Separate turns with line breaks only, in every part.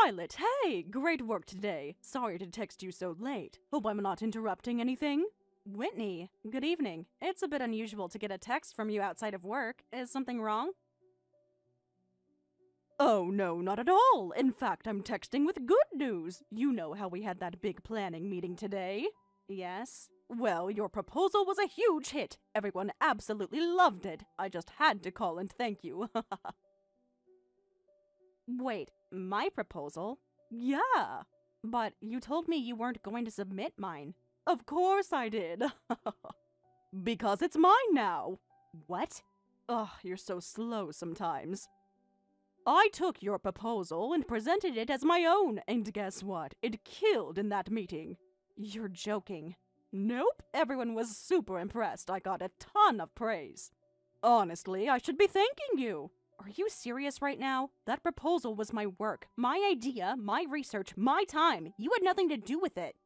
Violet, hey! Great work today. Sorry to text you so late. Hope I'm not interrupting anything. Whitney, good evening. It's a bit unusual to get a text from you outside of work. Is something wrong? Oh, no, not at all. In fact, I'm texting with good news. You know how we had that big planning meeting today? Yes? Well, your proposal was a huge hit. Everyone absolutely loved it. I just had to call and thank you. Wait, my proposal? Yeah. But you told me you weren't going to submit mine. Of course I did. Because it's mine now. What? Ugh, you're so slow sometimes. I took your proposal and presented it as my own, and guess what? It killed in that meeting. You're joking. Nope, everyone was super impressed. I got a ton of praise. Honestly, I should be thanking you. Are you serious right now? That proposal was my work, my idea, my research, my time. You had nothing to do with it.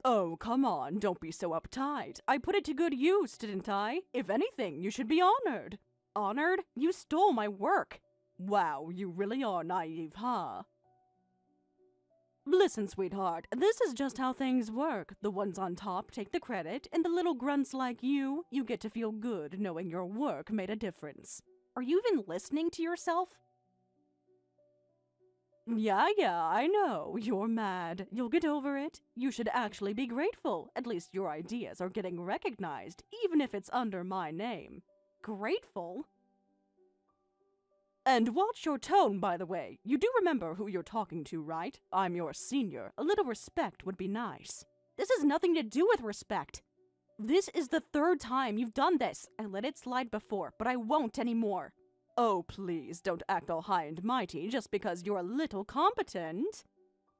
Oh, come on, don't be so uptight. I put it to good use, didn't I? If anything, you should be honored. Honored? You stole my work. Wow, you really are naive, huh? Listen, sweetheart, this is just how things work. The ones on top take the credit, and the little grunts like you get to feel good knowing your work made a difference. Are you even listening to yourself? Yeah, I know. You're mad. You'll get over it. You should actually be grateful. At least your ideas are getting recognized, even if it's under my name. Grateful? And watch your tone, by the way. You do remember who you're talking to, right? I'm your senior. A little respect would be nice. This has nothing to do with respect. This is the third time you've done this. I let it slide before, but I won't anymore. Oh, please, don't act all high and mighty just because you're a little competent.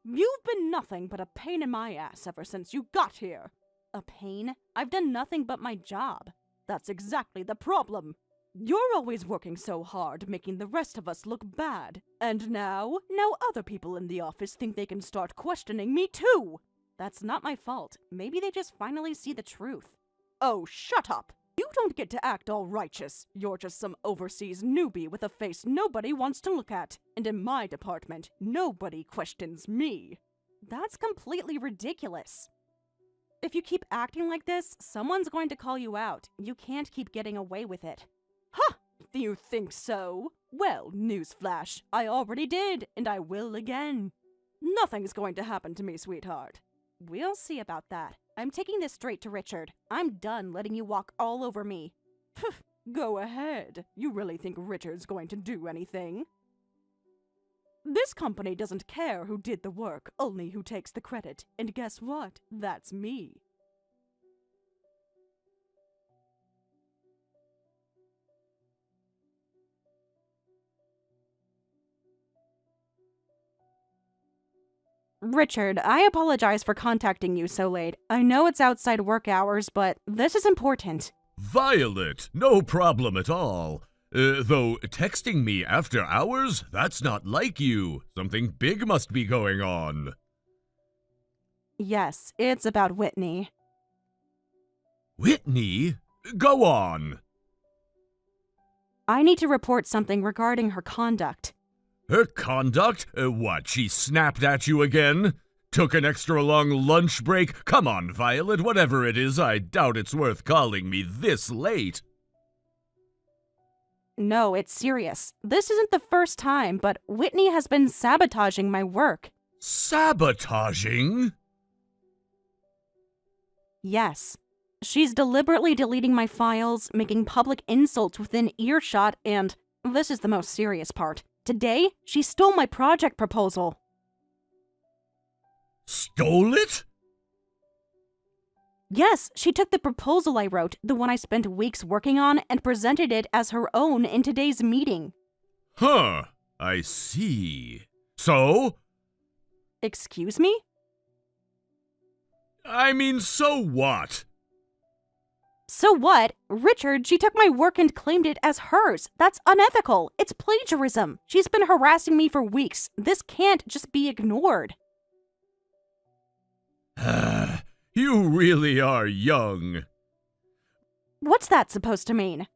You've been nothing but a pain in my ass ever since you got here. A pain? I've done nothing but my job. That's exactly the problem. You're always working so hard, making the rest of us look bad. And now other people in the office think they can start questioning me too. That's not my fault. Maybe they just finally see the truth. Oh, shut up. You don't get to act all righteous. You're just some overseas newbie with a face nobody wants to look at. And in my department, nobody questions me. That's completely ridiculous. If you keep acting like this, someone's going to call you out. You can't keep getting away with it. Huh! Do you think so? Well, newsflash, I already did, and I will again. Nothing's going to happen to me, sweetheart. We'll see about that. I'm taking this straight to Richard. I'm done letting you walk all over me. Go ahead. You really think Richard's going to do anything? This company doesn't care who did the work, only who takes the credit. And guess what? That's me. Richard, I apologize for contacting you so late. I know it's outside work hours, but this is important.
Violet, no problem at all. Though texting me after hours, that's not like you. Something big must be going on.
Yes, it's about Whitney.
Whitney? Go on.
I need to report something regarding her conduct.
Her conduct? What, she snapped at you again? Took an extra long lunch break? Come on, Violet, whatever it is, I doubt it's worth calling me this late.
No, it's serious. This isn't the first time, but Whitney has been sabotaging my work.
Sabotaging?
Yes. She's deliberately deleting my files, making public insults within earshot, and this is the most serious part. Today, she stole my project proposal.
Stole it?
Yes, she took the proposal I wrote, the one I spent weeks working on, and presented it as her own in today's meeting.
Huh, I see. So?
Excuse me?
I mean, so what?
So what? Richard, she took my work and claimed it as hers. That's unethical. It's plagiarism. She's been harassing me for weeks. This can't just be ignored.
You really are young.
What's that supposed to mean?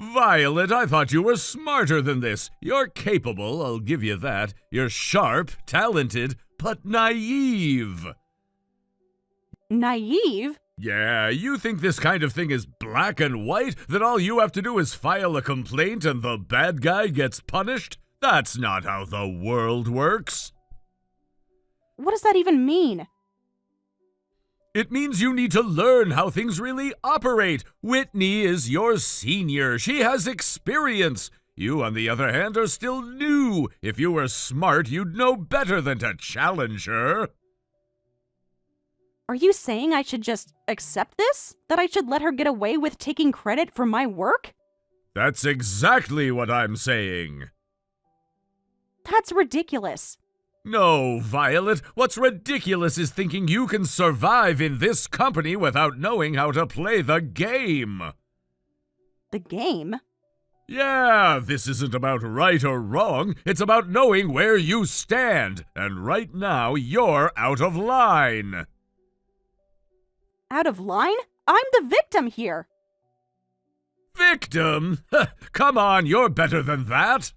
Violet, I thought you were smarter than this. You're capable, I'll give you that. You're sharp, talented, but naive.
Naive?
Yeah, you think this kind of thing is black and white? That all you have to do is file a complaint and the bad guy gets punished? That's not how the world works.
What does that even mean?
It means you need to learn how things really operate. Whitney is your senior. She has experience. You, on the other hand, are still new. If you were smart, you'd know better than to challenge her.
Are you saying I should just accept this? That I should let her get away with taking credit for my work?
That's exactly what I'm saying.
That's ridiculous.
No, Violet, what's ridiculous is thinking you can survive in this company without knowing how to play the game.
The game?
Yeah, this isn't about right or wrong. It's about knowing where you stand. And right now, you're out of line.
Out of line? I'm the victim here.
Victim? Come on, you're better than that.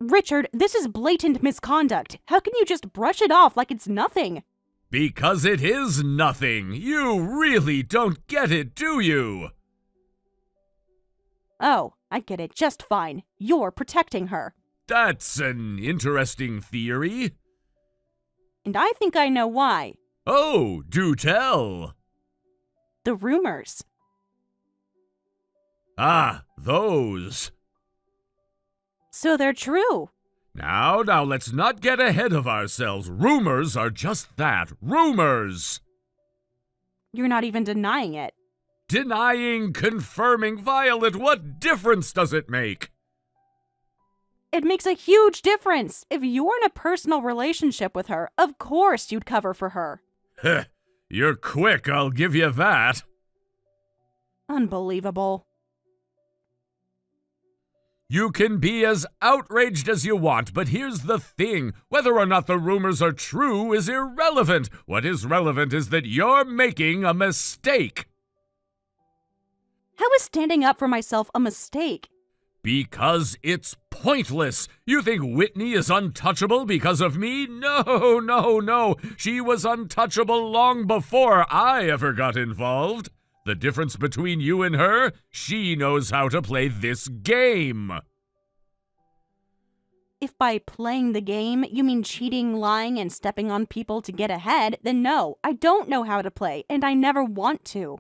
Richard, this is blatant misconduct. How can you just brush it off like it's nothing?
Because it is nothing. You really don't get it, do you?
Oh, I get it just fine. You're protecting her.
That's an interesting theory.
And I think I know why.
Oh, do tell.
The rumors.
Ah, those.
So they're true.
Now, let's not get ahead of ourselves. Rumors are just that, rumors.
You're not even denying it.
Denying, confirming, Violet, what difference does it make?
It makes a huge difference. If you're in a personal relationship with her, of course you'd cover for her.
Heh, you're quick, I'll give you that.
Unbelievable.
You can be as outraged as you want, but here's the thing. Whether or not the rumors are true is irrelevant. What is relevant is that you're making a mistake.
How is standing up for myself a mistake?
Because it's pointless. You think Whitney is untouchable because of me? No. She was untouchable long before I ever got involved. The difference between you and her, she knows how to play this game.
If by playing the game you mean cheating, lying, and stepping on people to get ahead, then no, I don't know how to play, and I never want to.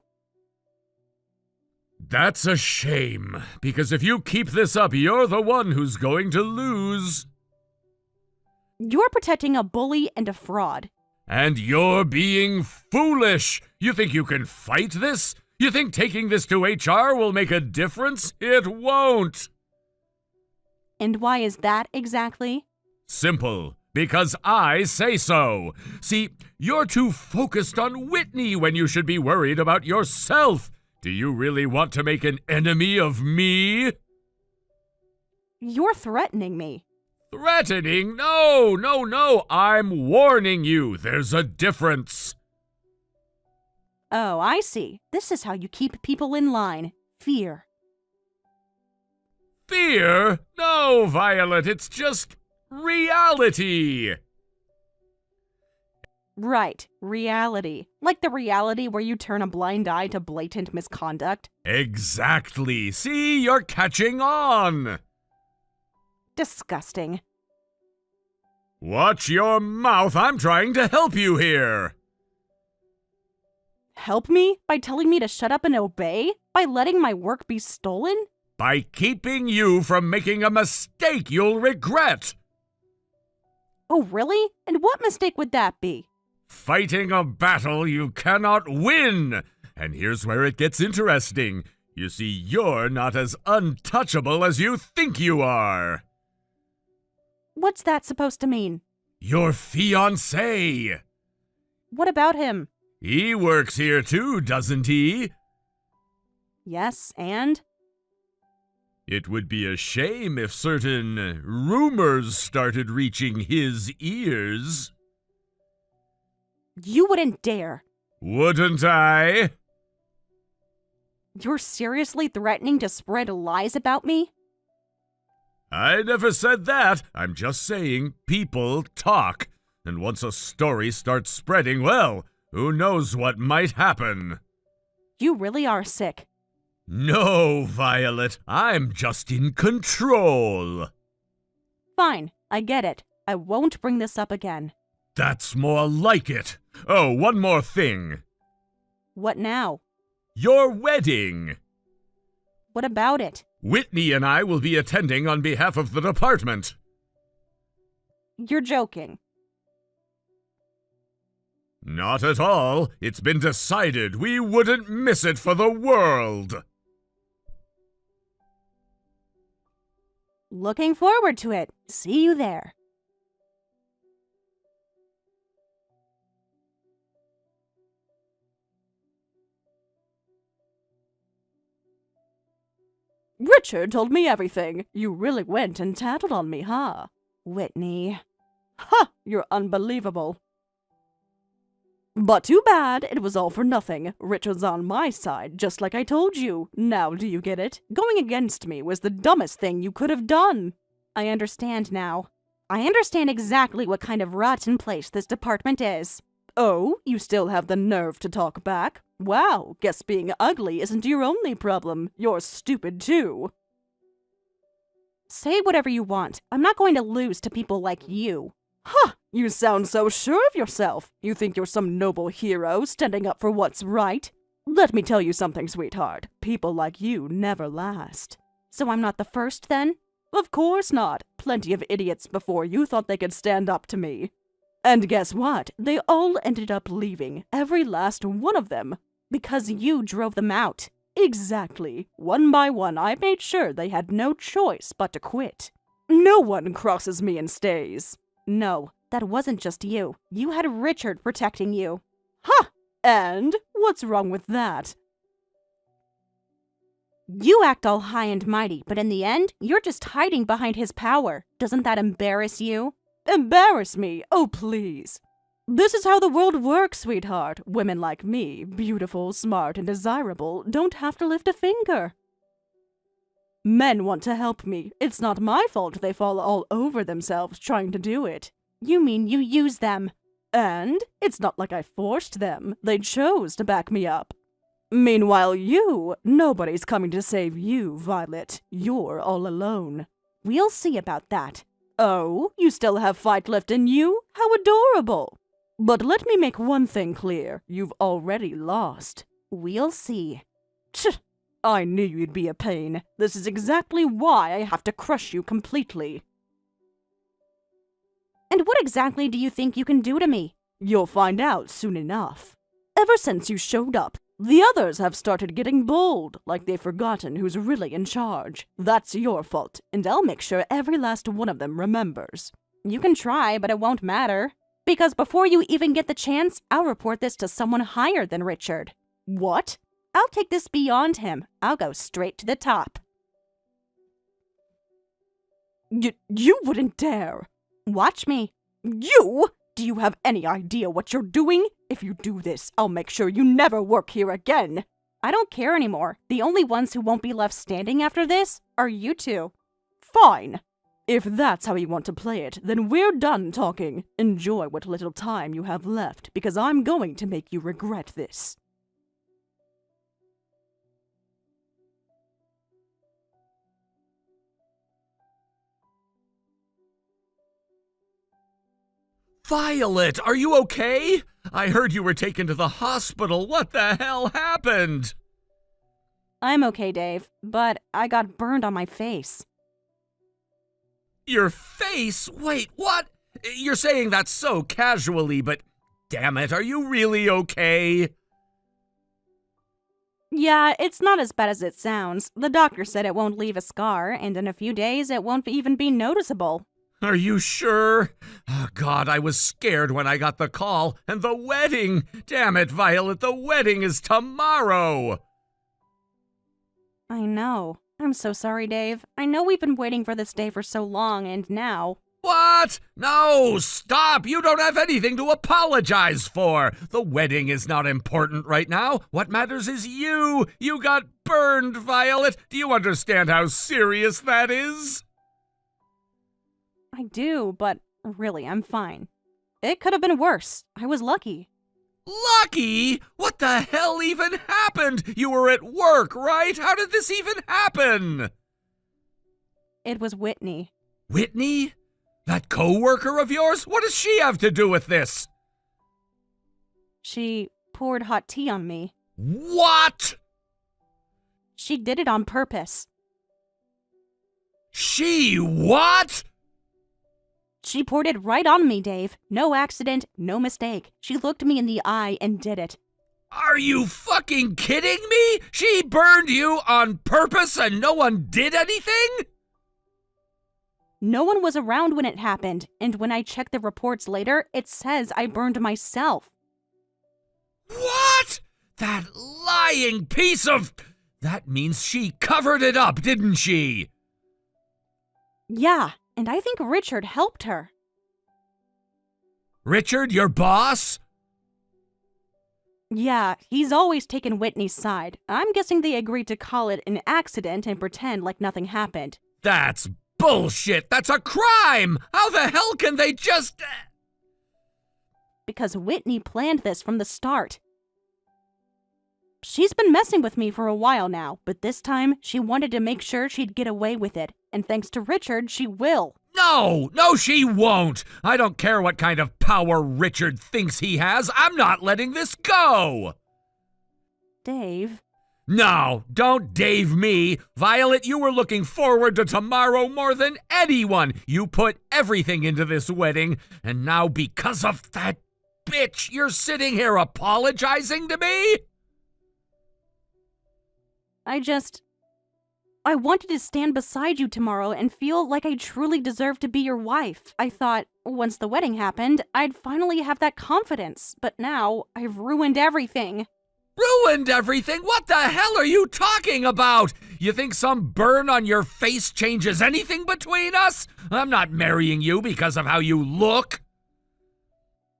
That's a shame, because if you keep this up, you're the one who's going to lose.
You're protecting a bully and a fraud.
And you're being foolish. You think you can fight this? You think taking this to HR will make a difference? It won't.
And why is that exactly?
Simple. Because I say so. See, you're too focused on Whitney when you should be worried about yourself. Do you really want to make an enemy of me?
You're threatening me.
Threatening? No. I'm warning you. There's a difference.
Oh, I see. This is how you keep people in line. Fear.
Fear? No, Violet, it's just reality.
Right, reality. Like the reality where you turn a blind eye to blatant misconduct.
Exactly. See, you're catching on.
Disgusting.
Watch your mouth. I'm trying to help you here.
Help me? By telling me to shut up and obey? By letting my work be stolen?
By keeping you from making a mistake you'll regret.
Oh, really? And what mistake would that be?
Fighting a battle you cannot win. And here's where it gets interesting. You see, you're not as untouchable as you think you are.
What's that supposed to mean?
Your fiancé.
What about him?
He works here too, doesn't he?
Yes, and?
It would be a shame if certain rumors started reaching his ears.
You wouldn't dare.
Wouldn't I?
You're seriously threatening to spread lies about me?
I never said that. I'm just saying people talk. And once a story starts spreading, well, who knows what might happen?
You really are sick.
No, Violet. I'm just in control.
Fine, I get it. I won't bring this up again.
That's more like it. Oh, one more thing.
What now?
Your wedding.
What about it?
Whitney and I will be attending on behalf of the department.
You're joking.
Not at all. It's been decided. We wouldn't miss it for the world.
Looking forward to it. See you there. Richard told me everything. You really went and tattled on me, huh? Whitney. Ha! You're unbelievable. But too bad, it was all for nothing. Richard's on my side, just like I told you. Now do you get it? Going against me was the dumbest thing you could have done. I understand now. I understand exactly what kind of rotten place this department is. Oh, you still have the nerve to talk back? Wow, guess being ugly isn't your only problem. You're stupid too. Say whatever you want. I'm not going to lose to people like you. Huh, you sound so sure of yourself. You think you're some noble hero standing up for what's right? Let me tell you something, sweetheart. People like you never last. So I'm not the first then? Of course not. Plenty of idiots before you thought they could stand up to me. And guess what? They all ended up leaving, every last one of them, because you drove them out. Exactly. One by one, I made sure they had no choice but to quit. No one crosses me and stays. No, that wasn't just you. You had Richard protecting you. Huh! And what's wrong with that? You act all high and mighty, but in the end, you're just hiding behind his power. Doesn't that embarrass you? Embarrass me? Oh, please. This is how the world works, sweetheart. Women like me, beautiful, smart, and desirable, don't have to lift a finger. Men want to help me. It's not my fault they fall all over themselves trying to do it. You mean you use them. And it's not like I forced them. They chose to back me up. Meanwhile, nobody's coming to save you, Violet. You're all alone. We'll see about that. Oh, you still have fight left in you? How adorable. But let me make one thing clear. You've already lost. We'll see. Tch, I knew you'd be a pain. This is exactly why I have to crush you completely. And what exactly do you think you can do to me? You'll find out soon enough. Ever since you showed up, the others have started getting bold, like they've forgotten who's really in charge. That's your fault, and I'll make sure every last one of them remembers. You can try, but it won't matter. Because before you even get the chance, I'll report this to someone higher than Richard. What? I'll take this beyond him. I'll go straight to the top. You wouldn't dare. Watch me. You? Do you have any idea what you're doing? If you do this, I'll make sure you never work here again. I don't care anymore. The only ones who won't be left standing after this are you two. Fine. If that's how you want to play it, then we're done talking. Enjoy what little time you have left, because I'm going to make you regret this.
Violet, are you okay? I heard you were taken to the hospital. What the hell happened?
I'm okay, Dave, but I got burned on my face.
Your face? Wait, what? You're saying that so casually, but damn it, are you really okay?
Yeah, it's not as bad as it sounds. The doctor said it won't leave a scar, and in a few days it won't even be noticeable.
Are you sure? Oh, God, I was scared when I got the call. And the wedding! Damn it, Violet, the wedding is tomorrow!
I know. I'm so sorry, Dave. I know we've been waiting for this day for so long, and now...
What? No, stop! You don't have anything to apologize for! The wedding is not important right now. What matters is you! You got burned, Violet! Do you understand how serious that is?
I do, but really, I'm fine. It could have been worse. I was lucky.
Lucky? What the hell even happened? You were at work, right? How did this even happen?
It was Whitney.
Whitney? That co-worker of yours? What does she have to do with this?
She poured hot tea on me.
What?
She did it on purpose.
She what?
She poured it right on me, Dave. No accident, no mistake. She looked me in the eye and did it.
Are you fucking kidding me? She burned you on purpose and no one did anything?
No one was around when it happened, and when I checked the reports later, it says I burned myself.
What? That lying piece of... That means she covered it up, didn't she?
Yeah, and I think Richard helped her.
Richard, your boss?
Yeah, he's always taken Whitney's side. I'm guessing they agreed to call it an accident and pretend like nothing happened.
That's bullshit! That's a crime! How the hell can they just...
Because Whitney planned this from the start. She's been messing with me for a while now, but this time she wanted to make sure she'd get away with it. And thanks to Richard, she will.
No, she won't! I don't care what kind of power Richard thinks he has. I'm not letting this go!
Dave...
No, don't Dave me. Violet, you were looking forward to tomorrow more than anyone. You put everything into this wedding, and now because of that bitch, you're sitting here apologizing to me?
I wanted to stand beside you tomorrow and feel like I truly deserved to be your wife. I thought, once the wedding happened, I'd finally have that confidence. But now, I've ruined everything.
Ruined everything? What the hell are you talking about? You think some burn on your face changes anything between us? I'm not marrying you because of how you look.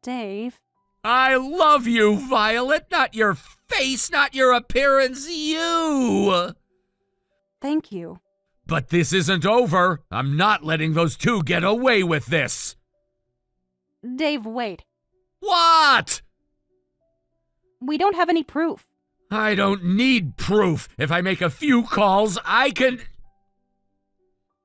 Dave.
I love you, Violet. Not your face, not your appearance, you.
Thank you.
But this isn't over. I'm not letting those two get away with this.
Dave, wait.
What?
We don't have any proof.
I don't need proof. If I make a few calls, I can...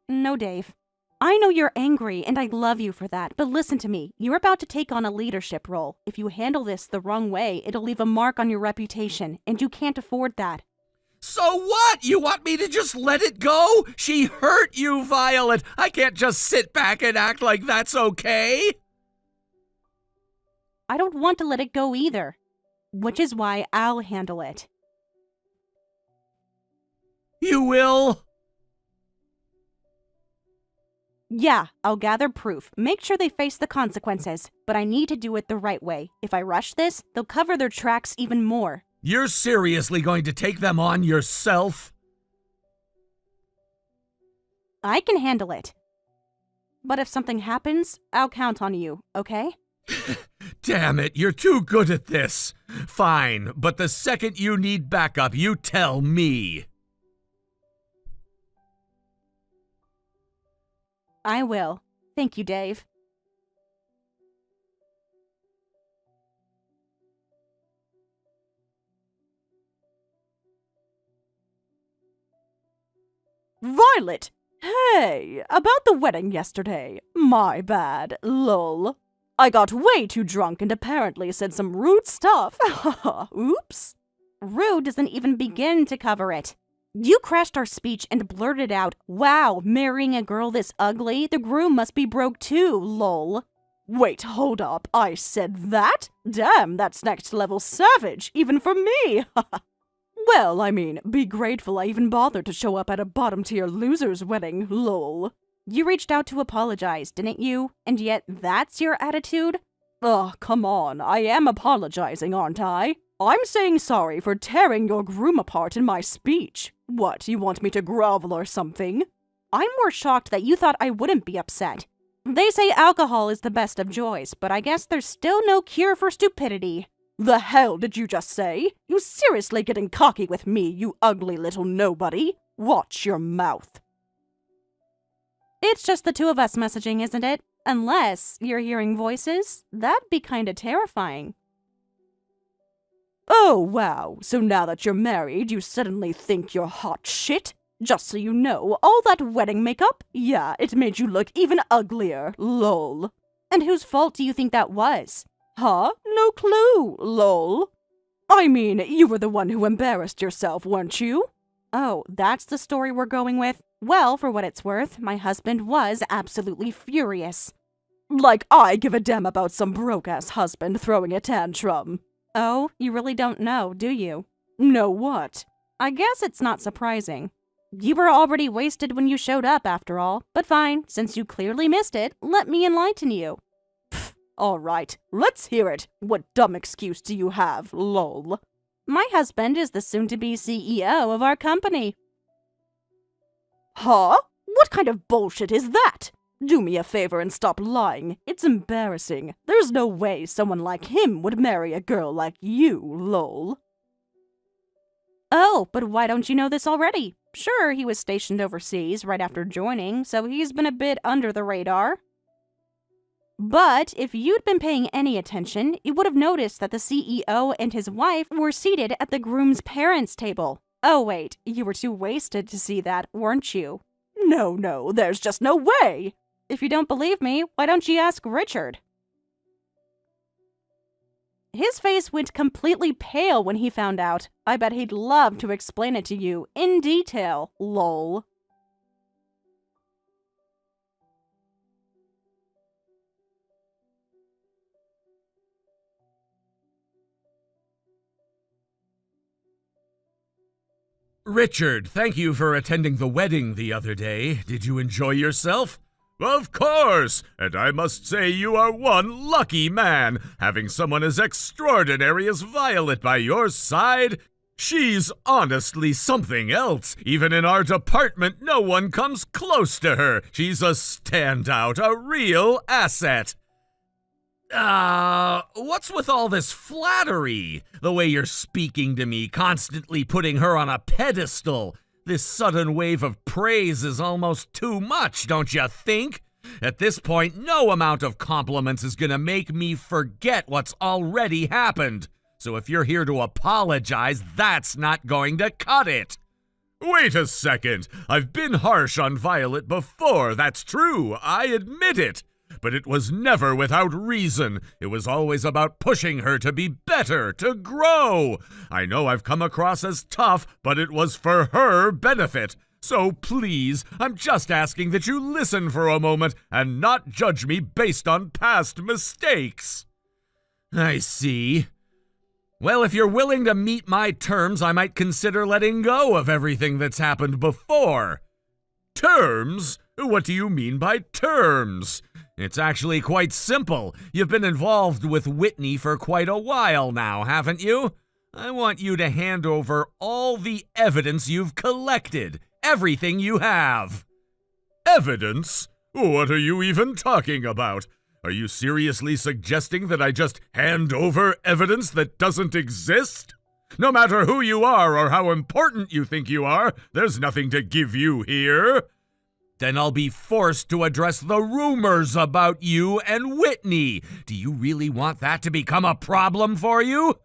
No, Dave. I know you're angry, and I love you for that, but listen to me. You're about to take on a leadership role. If you handle this the wrong way, it'll leave a mark on your reputation, and you can't afford that.
So what? You want me to just let it go? She hurt you, Violet. I can't just sit back and act like that's okay.
I don't want to let it go either. Which is why I'll handle it.
You will?
Yeah, I'll gather proof. Make sure they face the consequences. But I need to do it the right way. If I rush this, they'll cover their tracks even more.
You're seriously going to take them on yourself?
I can handle it. But if something happens, I'll count on you, okay?
Damn it, you're too good at this. Fine, but the second you need backup, you tell me.
I will. Thank you, Dave. Violet! Hey, about the wedding yesterday. My bad, lol. I got way too drunk and apparently said some rude stuff. Oops. Rude doesn't even begin to cover it. You crashed our speech and blurted out, "Wow, marrying a girl this ugly? The groom must be broke too, lol." Wait, hold up. I said that? Damn, that's next level savage, even for me. Well, I mean, be grateful I even bothered to show up at a bottom-tier loser's wedding, lol. You reached out to apologize, didn't you? And yet that's your attitude? Ugh, come on. I am apologizing, aren't I? I'm saying sorry for tearing your groom apart in my speech. What, you want me to grovel or something? I'm more shocked that you thought I wouldn't be upset. They say alcohol is the best of joys, but I guess there's still no cure for stupidity. The hell did you just say? You seriously getting cocky with me, you ugly little nobody? Watch your mouth. It's just the two of us messaging, isn't it? Unless you're hearing voices. That'd be kinda terrifying. Oh, wow. So now that you're married, you suddenly think you're hot shit? Just so you know, all that wedding makeup? Yeah, it made you look even uglier. Lol. And whose fault do you think that was? Huh? No clue. Lol. I mean, you were the one who embarrassed yourself, weren't you? Oh, that's the story we're going with? Well, for what it's worth, my husband was absolutely furious. Like I give a damn about some broke-ass husband throwing a tantrum. Oh, you really don't know, do you? Know what? I guess it's not surprising. You were already wasted when you showed up, after all. But fine, since you clearly missed it, let me enlighten you. Pfft, all right, let's hear it. What dumb excuse do you have, lol? My husband is the soon-to-be CEO of our company. Huh? What kind of bullshit is that? Do me a favor and stop lying. It's embarrassing. There's no way someone like him would marry a girl like you, lol. Oh, but why don't you know this already? Sure, he was stationed overseas right after joining, so he's been a bit under the radar. But if you'd been paying any attention, you would have noticed that the CEO and his wife were seated at the groom's parents' table. Oh wait, you were too wasted to see that, weren't you? No, there's just no way! If you don't believe me, why don't you ask Richard? His face went completely pale when he found out. I bet he'd love to explain it to you in detail, lol.
Richard, thank you for attending the wedding the other day. Did you enjoy yourself? Of course! And I must say you are one lucky man, having someone as extraordinary as Violet by your side. She's honestly something else. Even in our department, no one comes close to her. She's a standout, a real asset. What's with all this flattery? The way you're speaking to me, constantly putting her on a pedestal. This sudden wave of praise is almost too much, don't you think? At this point, no amount of compliments is gonna make me forget what's already happened. So if you're here to apologize, that's not going to cut it. Wait a second. I've been harsh on Violet before, that's true. I admit it. But it was never without reason. It was always about pushing her to be better, to grow. I know I've come across as tough, but it was for her benefit. So please, I'm just asking that you listen for a moment and not judge me based on past mistakes. I see. Well, if you're willing to meet my terms, I might consider letting go of everything that's happened before. Terms? What do you mean by terms? It's actually quite simple. You've been involved with Whitney for quite a while now, haven't you? I want you to hand over all the evidence you've collected. Everything you have. Evidence? What are you even talking about? Are you seriously suggesting that I just hand over evidence that doesn't exist? No matter who you are or how important you think you are, there's nothing to give you here. Then I'll be forced to address the rumors about you and Whitney. Do you really want that to become a problem for you?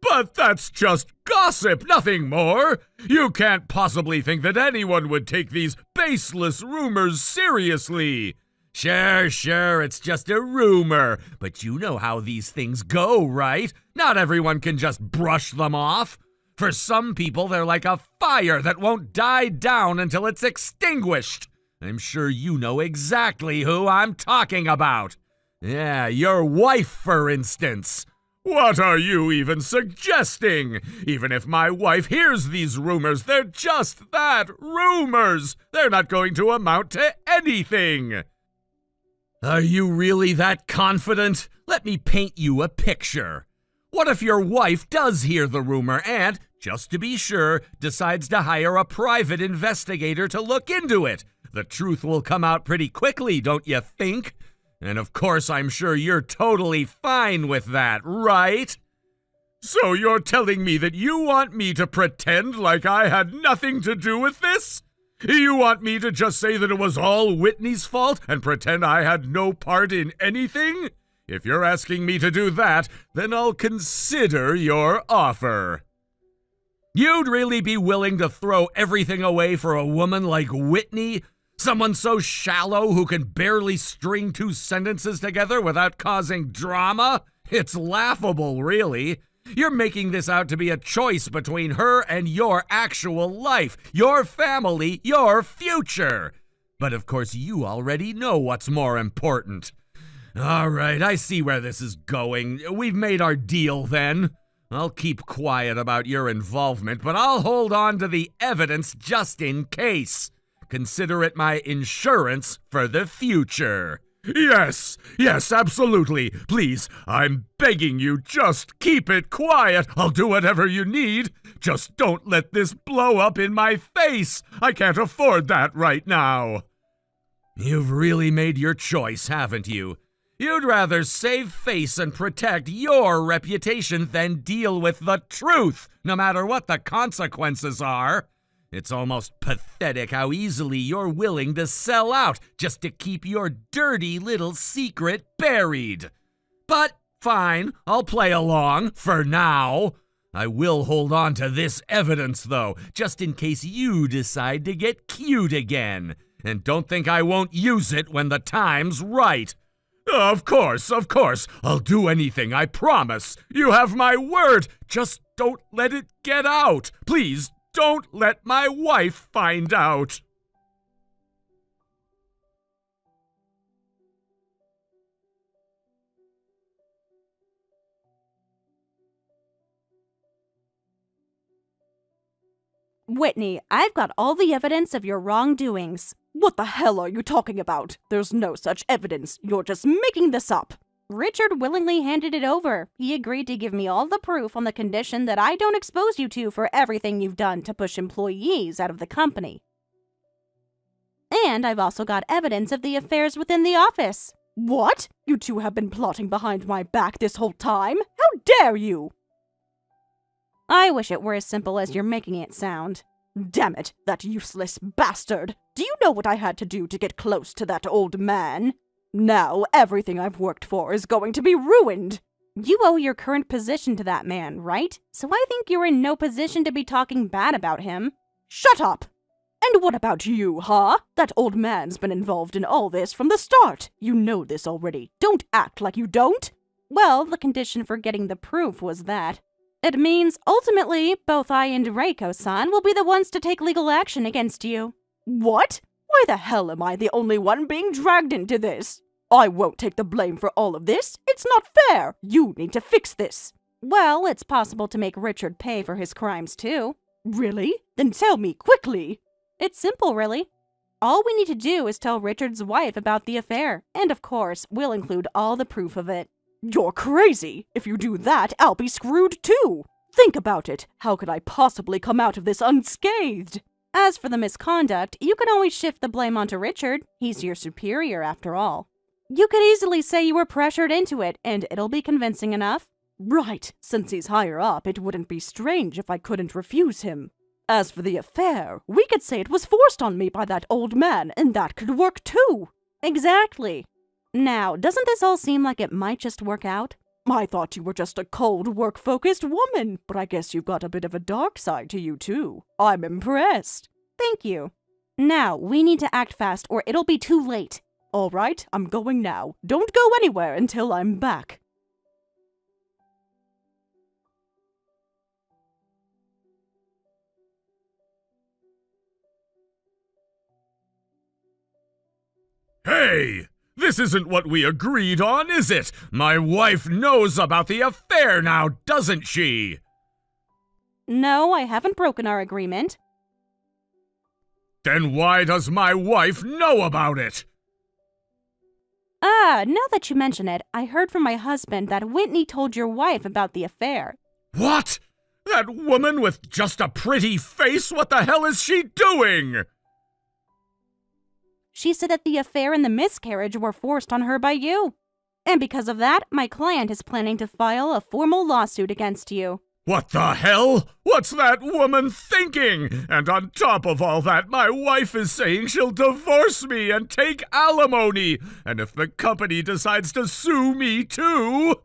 But that's just gossip, nothing more. You can't possibly think that anyone would take these baseless rumors seriously. Sure, it's just a rumor. But you know how these things go, right? Not everyone can just brush them off. For some people, they're like a fire that won't die down until it's extinguished. I'm sure you know exactly who I'm talking about. Yeah, your wife, for instance. What are you even suggesting? Even if my wife hears these rumors, they're just that, rumors. They're not going to amount to anything. Are you really that confident? Let me paint you a picture. What if your wife does hear the rumor and, just to be sure, decides to hire a private investigator to look into it? The truth will come out pretty quickly, don't you think? And of course, I'm sure you're totally fine with that, right? So you're telling me that you want me to pretend like I had nothing to do with this? You want me to just say that it was all Whitney's fault and pretend I had no part in anything? If you're asking me to do that, then I'll consider your offer. You'd really be willing to throw everything away for a woman like Whitney? Someone so shallow who can barely string two sentences together without causing drama? It's laughable, really. You're making this out to be a choice between her and your actual life, your family, your future. But of course, you already know what's more important. All right, I see where this is going. We've made our deal then. I'll keep quiet about your involvement, but I'll hold on to the evidence just in case. Consider it my insurance for the future. Yes, absolutely. Please, I'm begging you, just keep it quiet. I'll do whatever you need. Just don't let this blow up in my face. I can't afford that right now. You've really made your choice, haven't you? You'd rather save face and protect your reputation than deal with the truth, no matter what the consequences are. It's almost pathetic how easily you're willing to sell out just to keep your dirty little secret buried. But fine, I'll play along for now. I will hold on to this evidence, though, just in case you decide to get cute again. And don't think I won't use it when the time's right. Of course. I'll do anything, I promise. You have my word. Just don't let it get out. Please, don't let my wife find out.
Whitney, I've got all the evidence of your wrongdoings. What the hell are you talking about? There's no such evidence. You're just making this up. Richard willingly handed it over. He agreed to give me all the proof on the condition that I don't expose you two for everything you've done to push employees out of the company. And I've also got evidence of the affairs within the office. What? You two have been plotting behind my back this whole time? How dare you? I wish it were as simple as you're making it sound. Damn it, that useless bastard! Do you know what I had to do to get close to that old man? Now, everything I've worked for is going to be ruined. You owe your current position to that man, right? So I think you're in no position to be talking bad about him. Shut up! And what about you, huh? That old man's been involved in all this from the start. You know this already. Don't act like you don't. Well, the condition for getting the proof was that. It means, ultimately, both I and Reiko-san will be the ones to take legal action against you. What? Why the hell am I the only one being dragged into this? I won't take the blame for all of this. It's not fair. You need to fix this. Well, it's possible to make Richard pay for his crimes, too. Really? Then tell me quickly. It's simple, really. All we need to do is tell Richard's wife about the affair. And of course, we'll include all the proof of it. You're crazy! If you do that, I'll be screwed too! Think about it! How could I possibly come out of this unscathed? As for the misconduct, you can always shift the blame onto Richard. He's your superior, after all. You could easily say you were pressured into it, and it'll be convincing enough. Right, since he's higher up, it wouldn't be strange if I couldn't refuse him. As for the affair, we could say it was forced on me by that old man, and that could work too. Exactly. Now, doesn't this all seem like it might just work out? I thought you were just a cold, work-focused woman, but I guess you've got a bit of a dark side to you, too. I'm impressed. Thank you. Now, we need to act fast or it'll be too late. All right, I'm going now. Don't go anywhere until I'm back.
Hey! This isn't what we agreed on, is it? My wife knows about the affair now, doesn't she?
No, I haven't broken our agreement.
Then why does my wife know about it?
Now that you mention it, I heard from my husband that Whitney told your wife about the affair.
What? That woman with just a pretty face? What the hell is she doing?
She said that the affair and the miscarriage were forced on her by you. And because of that, my client is planning to file a formal lawsuit against you.
What the hell? What's that woman thinking? And on top of all that, my wife is saying she'll divorce me and take alimony. And if the company decides to sue me too...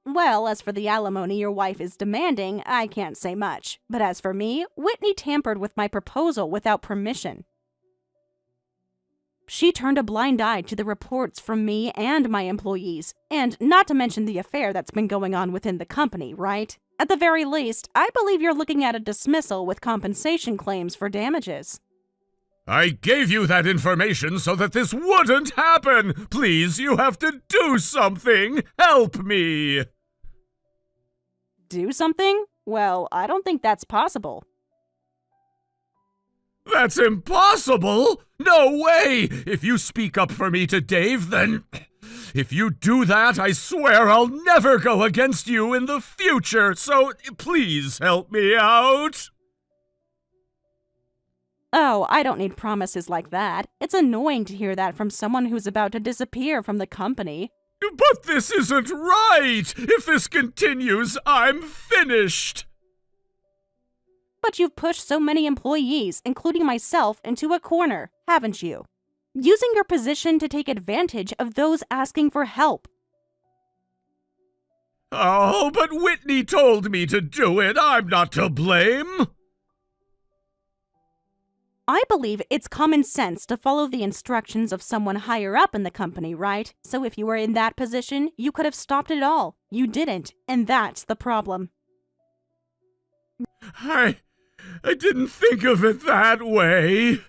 Well, as for the alimony your wife is demanding, I can't say much. But as for me, Whitney tampered with my proposal without permission. She turned a blind eye to the reports from me and my employees, and not to mention the affair that's been going on within the company, right? At the very least, I believe you're looking at a dismissal with compensation claims for damages.
I gave you that information so that this wouldn't happen! Please, you have to do something! Help me!
Do something? Well, I don't think that's possible.
That's impossible! No way! If you speak up for me to Dave, then... If you do that, I swear I'll never go against you in the future, so please help me out!
Oh, I don't need promises like that. It's annoying to hear that from someone who's about to disappear from the company.
But this isn't right! If this continues, I'm finished!
But you've pushed so many employees, including myself, into a corner, haven't you? Using your position to take advantage of those asking for help.
Oh, but Whitney told me to do it. I'm not to blame.
I believe it's common sense to follow the instructions of someone higher up in the company, right? So if you were in that position, you could have stopped it all. You didn't, and that's the problem.
I didn't think of it that way.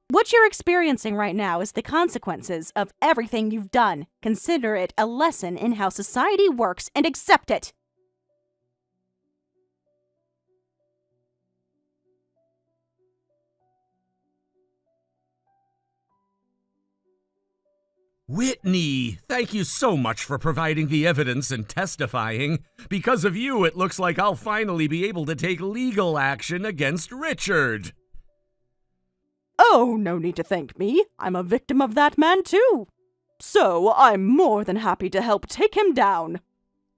What you're experiencing right now is the consequences of everything you've done. Consider it a lesson in how society works and accept it.
Whitney, thank you so much for providing the evidence and testifying. Because of you, it looks like I'll finally be able to take legal action against Richard.
Oh, no need to thank me. I'm a victim of that man too. So I'm more than happy to help take him down.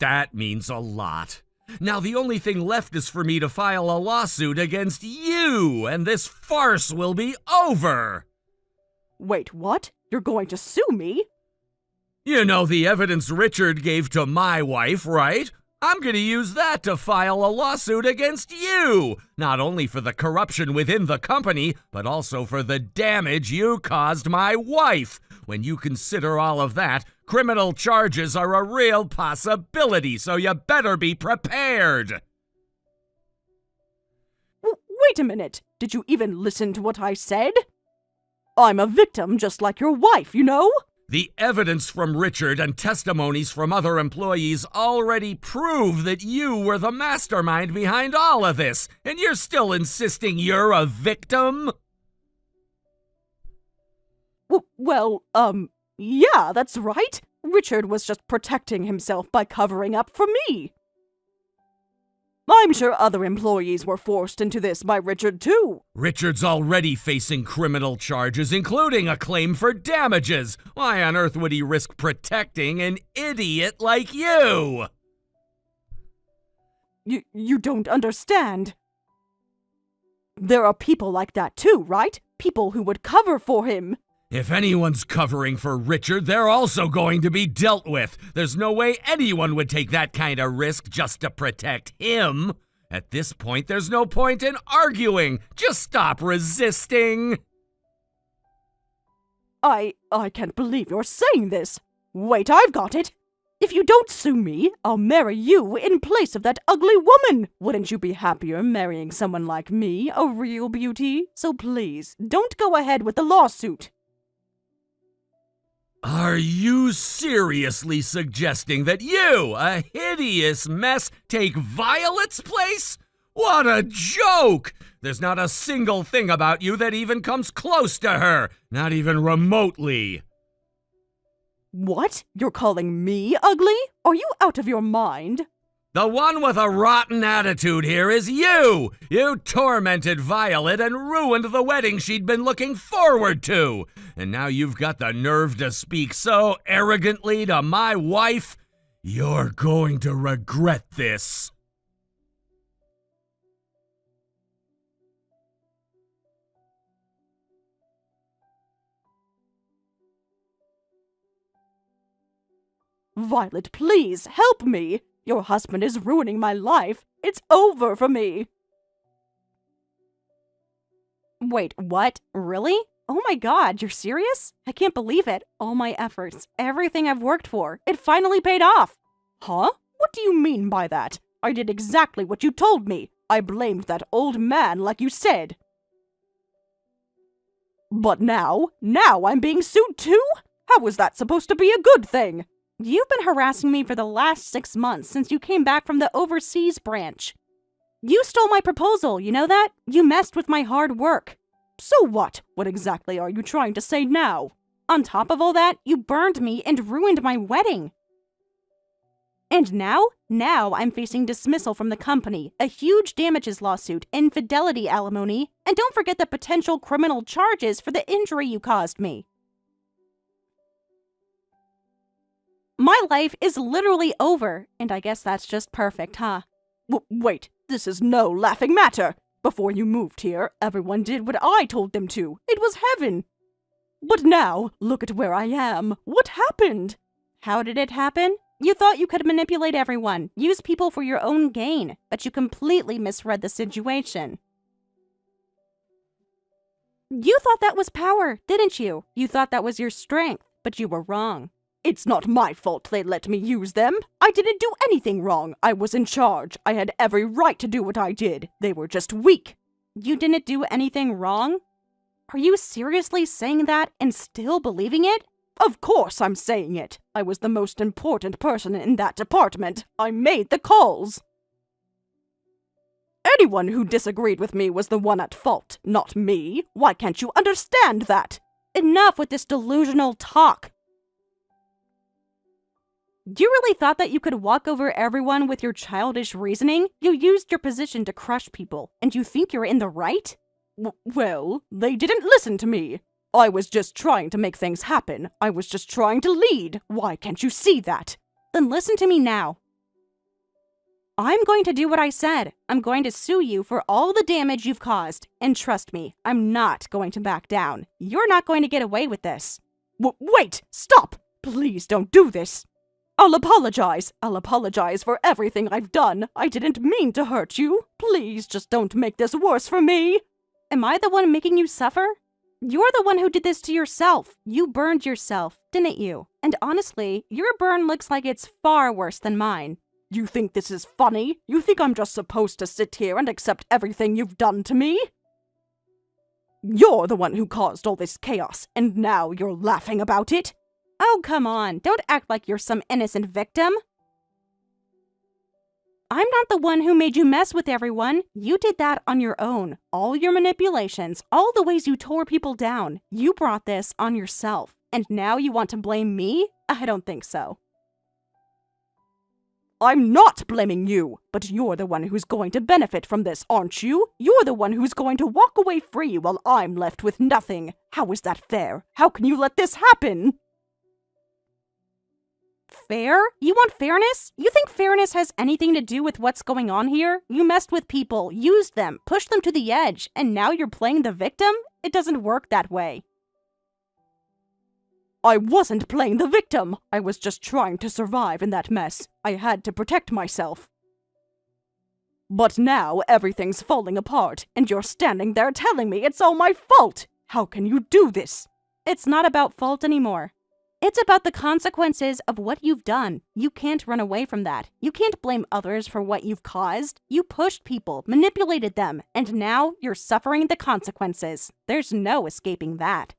That means a lot. Now the only thing left is for me to file a lawsuit against you, and this farce will be over.
Wait, what? You're going to sue me?
You know the evidence Richard gave to my wife, right? I'm going to use that to file a lawsuit against you, not only for the corruption within the company, but also for the damage you caused my wife. When you consider all of that, criminal charges are a real possibility, so you better be prepared.
Wait a minute. Did you even listen to what I said? I'm a victim just like your wife, you know?
The evidence from Richard and testimonies from other employees already prove that you were the mastermind behind all of this, and you're still insisting you're a victim?
Yeah, that's right. Richard was just protecting himself by covering up for me. I'm sure other employees were forced into this by Richard too.
Richard's already facing criminal charges, including a claim for damages. Why on earth would he risk protecting an idiot like you?
You don't understand. There are people like that too, right? People who would cover for him.
If anyone's covering for Richard, they're also going to be dealt with. There's no way anyone would take that kind of risk just to protect him. At this point, there's no point in arguing. Just stop resisting.
I can't believe you're saying this. Wait, I've got it. If you don't sue me, I'll marry you in place of that ugly woman. Wouldn't you be happier marrying someone like me, a real beauty? So please, don't go ahead with the lawsuit.
Are you seriously suggesting that you, a hideous mess, take Violet's place? What a joke! There's not a single thing about you that even comes close to her, not even remotely.
What? You're calling me ugly? Are you out of your mind?
The one with a rotten attitude here is you! You tormented Violet and ruined the wedding she'd been looking forward to! And now you've got the nerve to speak so arrogantly to my wife? You're going to regret this.
Violet, please, help me! Your husband is ruining my life. It's over for me. Wait, what? Really? Oh my god, you're serious? I can't believe it. All my efforts, everything I've worked for, it finally paid off. Huh? What do you mean by that? I did exactly what you told me. I blamed that old man like you said. But now I'm being sued too? How was that supposed to be a good thing? You've been harassing me for the last 6 months since you came back from the overseas branch. You stole my proposal, you know that? You messed with my hard work. So what? What exactly are you trying to say now? On top of all that, you burned me and ruined my wedding. And now I'm facing dismissal from the company, a huge damages lawsuit, infidelity alimony, and don't forget the potential criminal charges for the injury you caused me. My life is literally over, and I guess that's just perfect, huh? Wait, this is no laughing matter. Before you moved here, everyone did what I told them to. It was heaven. But now, look at where I am. What happened? How did it happen? You thought you could manipulate everyone, use people for your own gain, but you completely misread the situation. You thought that was power, didn't you? You thought that was your strength, but you were wrong. It's not my fault they let me use them. I didn't do anything wrong. I was in charge. I had every right to do what I did. They were just weak. You didn't do anything wrong? Are you seriously saying that and still believing it? Of course I'm saying it. I was the most important person in that department. I made the calls. Anyone who disagreed with me was the one at fault, not me. Why can't you understand that? Enough with this delusional talk. You really thought that you could walk over everyone with your childish reasoning? You used your position to crush people, and you think you're in the right? Well, they didn't listen to me. I was just trying to make things happen. I was just trying to lead. Why can't you see that? Then listen to me now. I'm going to do what I said. I'm going to sue you for all the damage you've caused. And trust me, I'm not going to back down. You're not going to get away with this. Wait! Stop! Please don't do this. I'll apologize. I'll apologize for everything I've done. I didn't mean to hurt you. Please just don't make this worse for me. Am I the one making you suffer? You're the one who did this to yourself. You burned yourself, didn't you? And honestly, your burn looks like it's far worse than mine. You think this is funny? You think I'm just supposed to sit here and accept everything you've done to me? You're the one who caused all this chaos, and now you're laughing about it? Oh, come on. Don't act like you're some innocent victim. I'm not the one who made you mess with everyone. You did that on your own. All your manipulations, all the ways you tore people down. You brought this on yourself. And now you want to blame me? I don't think so. I'm not blaming you, but you're the one who's going to benefit from this, aren't you? You're the one who's going to walk away free while I'm left with nothing. How is that fair? How can you let this happen? Fair? You want fairness? You think fairness has anything to do with what's going on here? You messed with people, used them, pushed them to the edge, and now you're playing the victim? It doesn't work that way. I wasn't playing the victim. I was just trying to survive in that mess. I had to protect myself. But now everything's falling apart, and you're standing there telling me it's all my fault. How can you do this? It's not about fault anymore. It's about the consequences of what you've done. You can't run away from that. You can't blame others for what you've caused. You pushed people, manipulated them, and now you're suffering the consequences. There's no escaping that.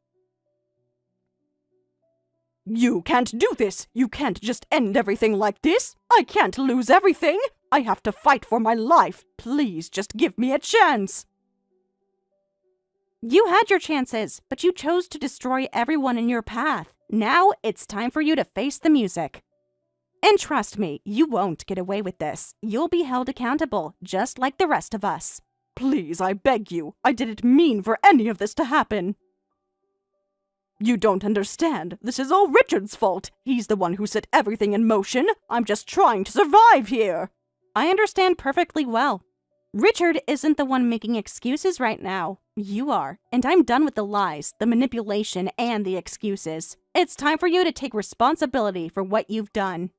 You can't do this. You can't just end everything like this. I can't lose everything. I have to fight for my life. Please just give me a chance. You had your chances, but you chose to destroy everyone in your path. Now it's time for you to face the music. And trust me, you won't get away with this. You'll be held accountable, just like the rest of us. Please, I beg you. I didn't mean for any of this to happen. You don't understand. This is all Richard's fault. He's the one who set everything in motion. I'm just trying to survive here. I understand perfectly well. Richard isn't the one making excuses right now. You are. And I'm done with the lies, the manipulation, and the excuses. It's time for you to take responsibility for what you've done.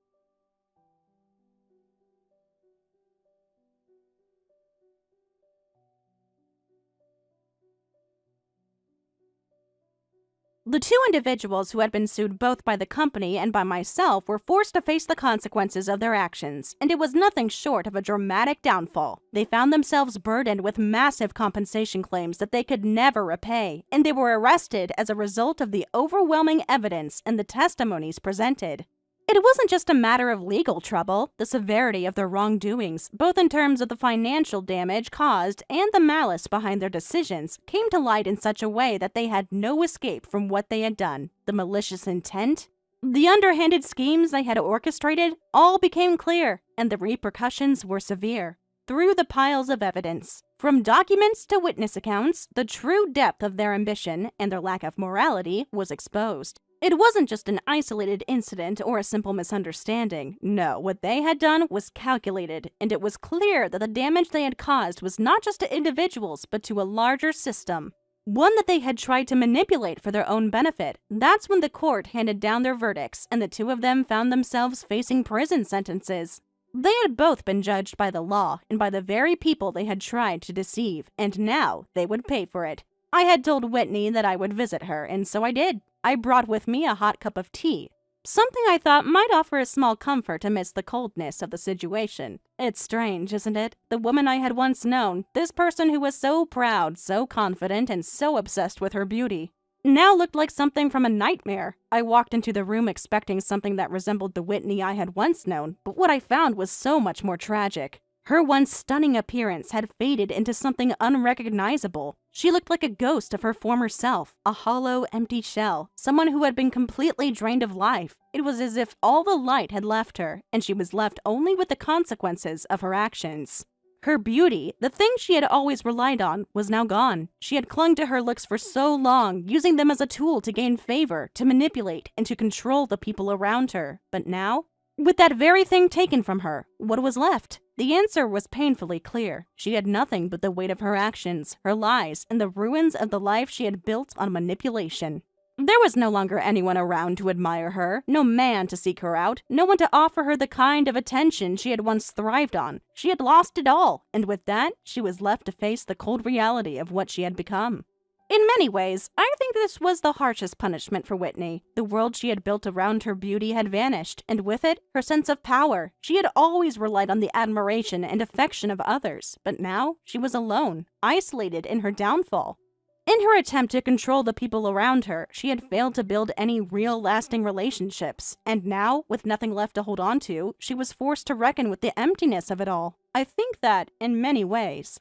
The two individuals who had been sued both by the company and by myself were forced to face the consequences of their actions, and it was nothing short of a dramatic downfall. They found themselves burdened with massive compensation claims that they could never repay, and they were arrested as a result of the overwhelming evidence and the testimonies presented. It wasn't just a matter of legal trouble. The severity of their wrongdoings, both in terms of the financial damage caused and the malice behind their decisions, came to light in such a way that they had no escape from what they had done. The malicious intent, the underhanded schemes they had orchestrated, all became clear, and the repercussions were severe. Through the piles of evidence, from documents to witness accounts, the true depth of their ambition and their lack of morality was exposed. It wasn't just an isolated incident or a simple misunderstanding. No, what they had done was calculated, and it was clear that the damage they had caused was not just to individuals, but to a larger system. One that they had tried to manipulate for their own benefit. That's when the court handed down their verdicts, and the two of them found themselves facing prison sentences. They had both been judged by the law and by the very people they had tried to deceive, and now they would pay for it. I had told Whitney that I would visit her, and so I did. I brought with me a hot cup of tea, something I thought might offer a small comfort amidst the coldness of the situation. It's strange, isn't it? The woman I had once known, this person who was so proud, so confident, and so obsessed with her beauty, now looked like something from a nightmare. I walked into the room expecting something that resembled the Whitney I had once known, but what I found was so much more tragic. Her once stunning appearance had faded into something unrecognizable. She looked like a ghost of her former self, a hollow, empty shell, someone who had been completely drained of life. It was as if all the light had left her, and she was left only with the consequences of her actions. Her beauty, the thing she had always relied on, was now gone. She had clung to her looks for so long, using them as a tool to gain favor, to manipulate, and to control the people around her. But now, with that very thing taken from her, what was left? The answer was painfully clear. She had nothing but the weight of her actions, her lies, and the ruins of the life she had built on manipulation. There was no longer anyone around to admire her, no man to seek her out, no one to offer her the kind of attention she had once thrived on. She had lost it all, and with that, she was left to face the cold reality of what she had become. In many ways, I think this was the harshest punishment for Whitney. The world she had built around her beauty had vanished, and with it, her sense of power. She had always relied on the admiration and affection of others, but now she was alone, isolated in her downfall. In her attempt to control the people around her, she had failed to build any real lasting relationships, and now, with nothing left to hold on to, she was forced to reckon with the emptiness of it all. I think that, in many ways,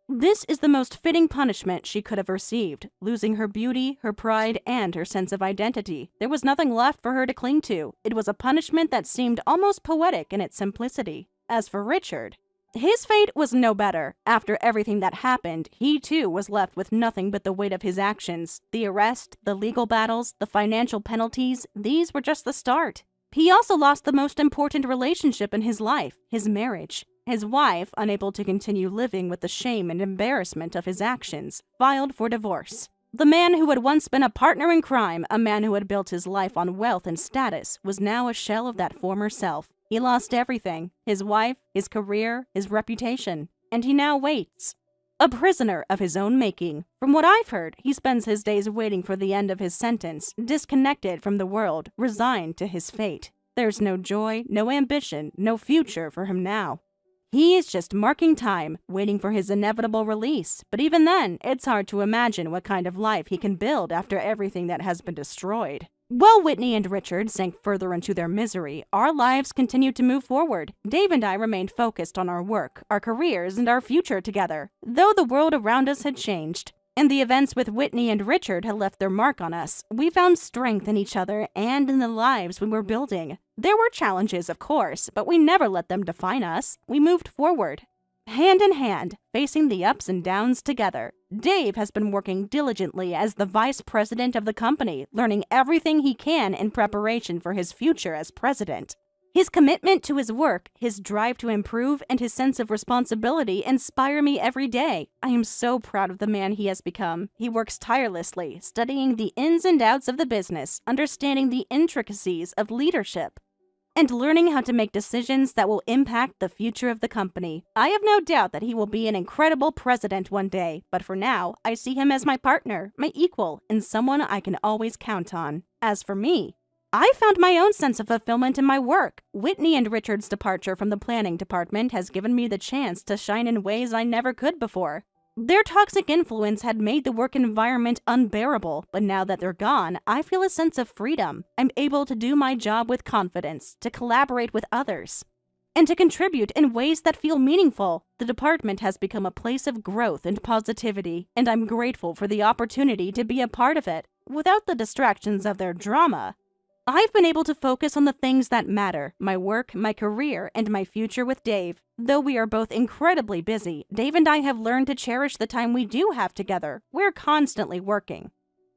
this is the most fitting punishment she could have received. Losing her beauty, her pride, and her sense of identity. There was nothing left for her to cling to. It was a punishment that seemed almost poetic in its simplicity. As for Richard, his fate was no better. After everything that happened, he too was left with nothing but the weight of his actions. The arrest, the legal battles, the financial penalties, these were just the start. He also lost the most important relationship in his life, his marriage. His wife, unable to continue living with the shame and embarrassment of his actions, filed for divorce. The man who had once been a partner in crime, a man who had built his life on wealth and status, was now a shell of that former self. He lost everything, his wife, his career, his reputation, and he now waits. A prisoner of his own making. From what I've heard, he spends his days waiting for the end of his sentence, disconnected from the world, resigned to his fate. There's no joy, no ambition, no future for him now. He is just marking time, waiting for his inevitable release. But even then, it's hard to imagine what kind of life he can build after everything that has been destroyed. While Whitney and Richard sank further into their misery, our lives continued to move forward. Dave and I remained focused on our work, our careers, and our future together. Though the world around us had changed, And the events with Whitney and Richard had left their mark on us. We found strength in each other and in the lives we were building. There were challenges, of course, but we never let them define us. We moved forward, hand in hand, facing the ups and downs together. Dave has been working diligently as the vice president of the company, learning everything he can in preparation for his future as president. His commitment to his work, his drive to improve, and his sense of responsibility inspire me every day. I am so proud of the man he has become. He works tirelessly, studying the ins and outs of the business, understanding the intricacies of leadership, and learning how to make decisions that will impact the future of the company. I have no doubt that he will be an incredible president one day, but for now, I see him as my partner, my equal, and someone I can always count on. As for me, I found my own sense of fulfillment in my work. Whitney and Richard's departure from the planning department has given me the chance to shine in ways I never could before. Their toxic influence had made the work environment unbearable, but now that they're gone, I feel a sense of freedom. I'm able to do my job with confidence, to collaborate with others, and to contribute in ways that feel meaningful. The department has become a place of growth and positivity, and I'm grateful for the opportunity to be a part of it. Without the distractions of their drama, I've been able to focus on the things that matter, my work, my career, and my future with Dave. Though we are both incredibly busy, Dave and I have learned to cherish the time we do have together. We're constantly working.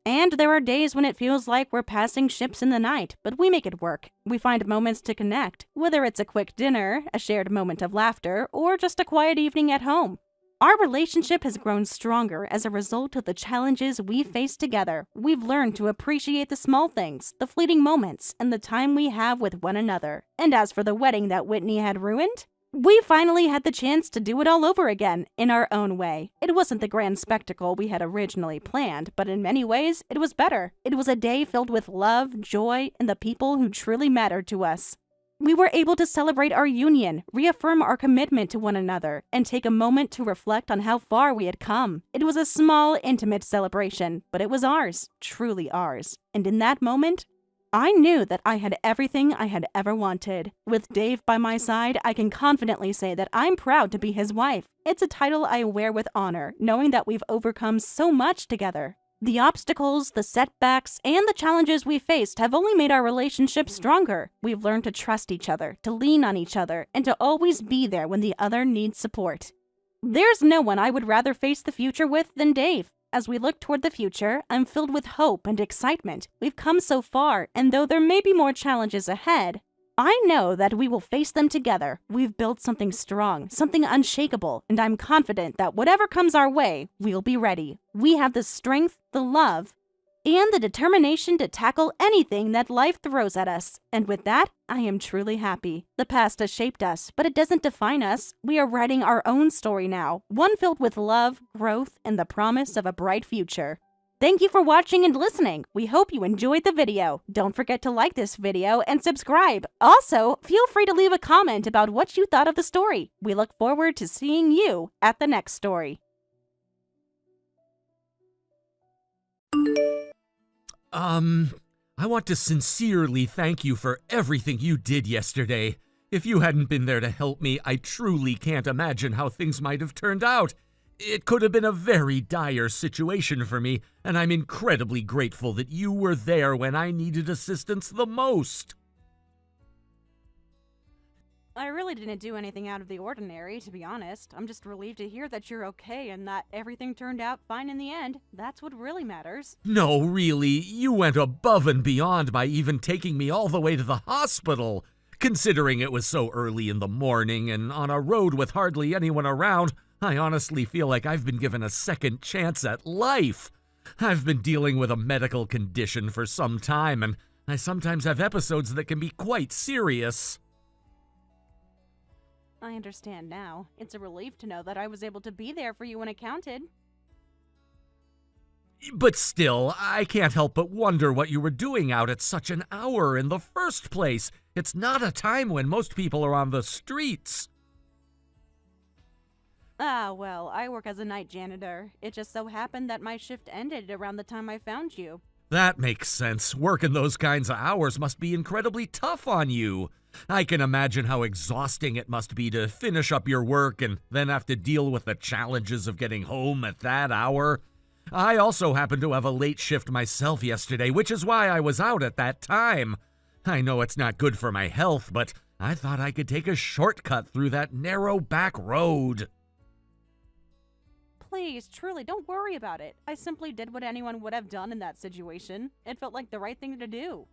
And there are days when it feels like we're passing ships in the night, but we make it work. We find moments to connect, whether it's a quick dinner, a shared moment of laughter, or just a quiet evening at home. Our relationship has grown stronger as a result of the challenges we face together. We've learned to appreciate the small things, the fleeting moments, and the time we have with one another. And as for the wedding that Whitney had ruined, we finally had the chance to do it all over again, in our own way. It wasn't the grand spectacle we had originally planned, but in many ways, it was better. It was a day filled with love, joy, and the people who truly mattered to us. We were able to celebrate our union, reaffirm our commitment to one another, and take a moment to reflect on how far we had come. It was a small, intimate celebration, but it was ours, truly ours. And in that moment, I knew that I had everything I had ever wanted. With Dave by my side, I can confidently say that I'm proud to be his wife. It's a title I wear with honor, knowing that we've overcome so much together. The obstacles, the setbacks, and the challenges we faced have only made our relationship stronger. We've learned to trust each other, to lean on each other, and to always be there when the other needs support. There's no one I would rather face the future with than Dave. As we look toward the future, I'm filled with hope and excitement. We've come so far, and though there may be more challenges ahead, I know that we will face them together. We've built something strong, something unshakable, and I'm confident that whatever comes our way, we'll be ready. We have the strength, the love, and the determination to tackle anything that life throws at us. And with that, I am truly happy. The past has shaped us, but it doesn't define us. We are writing our own story now, one filled with love, growth, and the promise of a bright future. Thank you for watching and listening. We hope you enjoyed the video. Don't forget to like this video and subscribe. Also, feel free to leave a comment about what you thought of the story. We look forward to seeing you at the next story.
I want to sincerely thank you for everything you did yesterday. If you hadn't been there to help me, I truly can't imagine how things might have turned out. It could have been a very dire situation for me, and I'm incredibly grateful that you were there when I needed assistance the most.
I really didn't do anything out of the ordinary, to be honest. I'm just relieved to hear that you're okay and that everything turned out fine in the end. That's what really matters.
No, really, you went above and beyond by even taking me all the way to the hospital. Considering it was so early in the morning and on a road with hardly anyone around, I honestly feel like I've been given a second chance at life. I've been dealing with a medical condition for some time, and I sometimes have episodes that can be quite serious.
I understand now. It's a relief to know that I was able to be there for you when it counted.
But still, I can't help but wonder what you were doing out at such an hour in the first place. It's not a time when most people are on the streets.
Well, I work as a night janitor. It just so happened that my shift ended around the time I found you.
That makes sense. Working those kinds of hours must be incredibly tough on you. I can imagine how exhausting it must be to finish up your work and then have to deal with the challenges of getting home at that hour. I also happened to have a late shift myself yesterday, which is why I was out at that time. I know it's not good for my health, but I thought I could take a shortcut through that narrow back road.
Please, truly, don't worry about it. I simply did what anyone would have done in that situation. It felt like the right thing to do.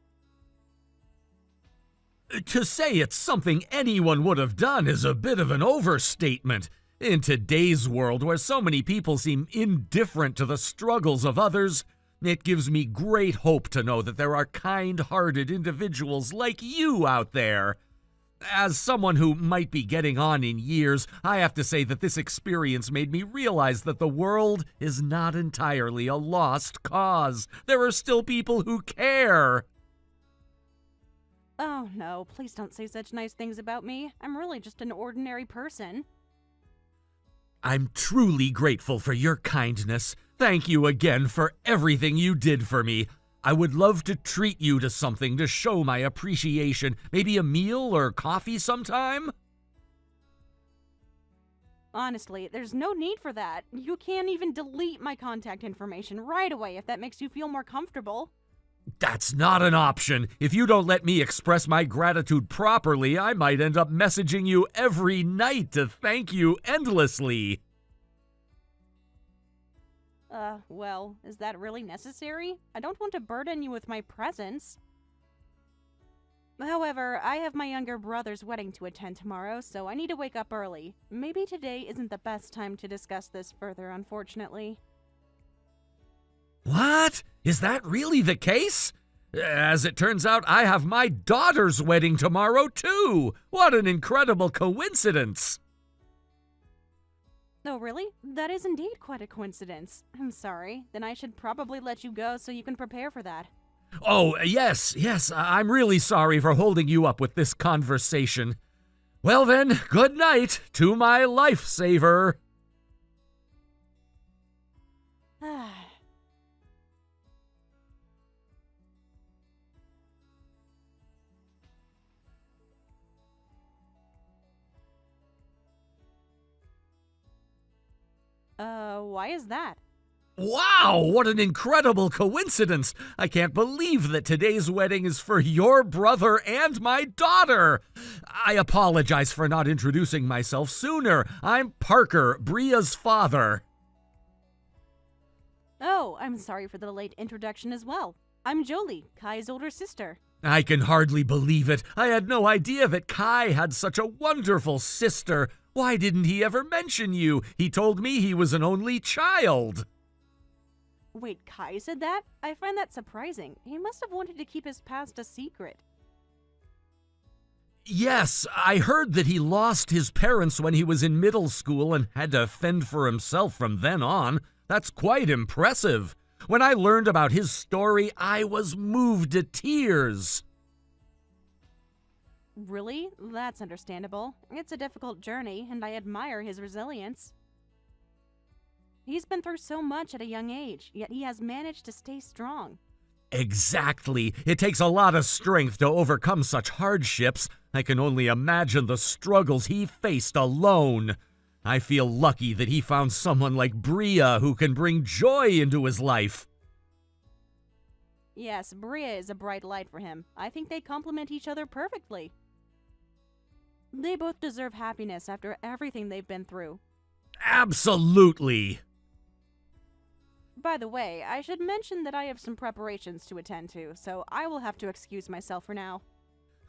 To say it's something anyone would have done is a bit of an overstatement. In today's world, where so many people seem indifferent to the struggles of others, it gives me great hope to know that there are kind-hearted individuals like you out there. As someone who might be getting on in years, I have to say that this experience made me realize that the world is not entirely a lost cause. There are still people who care.
Oh no, please don't say such nice things about me. I'm really just an ordinary person.
I'm truly grateful for your kindness. Thank you again for everything you did for me. I would love to treat you to something to show my appreciation. Maybe a meal or coffee sometime?
Honestly, there's no need for that. You can't even delete my contact information right away if that makes you feel more comfortable.
That's not an option. If you don't let me express my gratitude properly, I might end up messaging you every night to thank you endlessly.
Well, is that really necessary? I don't want to burden you with my presence. However, I have my younger brother's wedding to attend tomorrow, so I need to wake up early. Maybe today isn't the best time to discuss this further, unfortunately.
What? Is that really the case? As it turns out, I have my daughter's wedding tomorrow, too. What an incredible coincidence.
Oh, really? That is indeed quite a coincidence. I'm sorry. Then I should probably let you go so you can prepare for that.
Oh, yes, I'm really sorry for holding you up with this conversation. Well then, good night to my lifesaver.
Why is that?
Wow, what an incredible coincidence! I can't believe that today's wedding is for your brother and my daughter! I apologize for not introducing myself sooner. I'm Parker, Bria's father.
Oh, I'm sorry for the late introduction as well. I'm Jolie, Kai's older sister.
I can hardly believe it. I had no idea that Kai had such a wonderful sister. Why didn't he ever mention you? He told me he was an only child.
Wait, Kai said that? I find that surprising. He must have wanted to keep his past a secret.
Yes, I heard that he lost his parents when he was in middle school and had to fend for himself from then on. That's quite impressive. When I learned about his story, I was moved to tears.
Really? That's understandable. It's a difficult journey, and I admire his resilience. He's been through so much at a young age, yet he has managed to stay strong.
Exactly. It takes a lot of strength to overcome such hardships. I can only imagine the struggles he faced alone. I feel lucky that he found someone like Bria who can bring joy into his life.
Yes, Bria is a bright light for him. I think they complement each other perfectly. They both deserve happiness after everything they've been through.
Absolutely.
By the way, I should mention that I have some preparations to attend to, so I will have to excuse myself for now.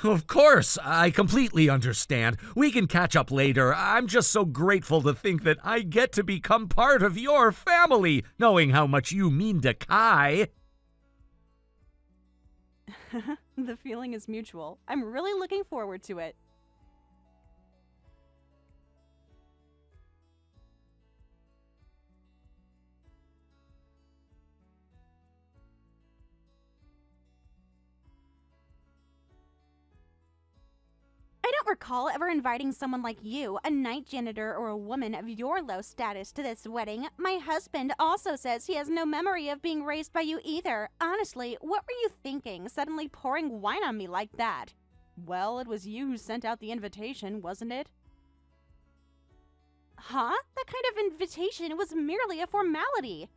Of course, I completely understand. We can catch up later. I'm just so grateful to think that I get to become part of your family, knowing how much you mean to Kai.
The feeling is mutual. I'm really looking forward to it. I don't recall ever inviting someone like you, a night janitor or a woman of your low status, to this wedding. My husband also says he has no memory of being raised by you either. Honestly, what were you thinking, suddenly pouring wine on me like that? Well, it was you who sent out the invitation, wasn't it? Huh? That kind of invitation was merely a formality.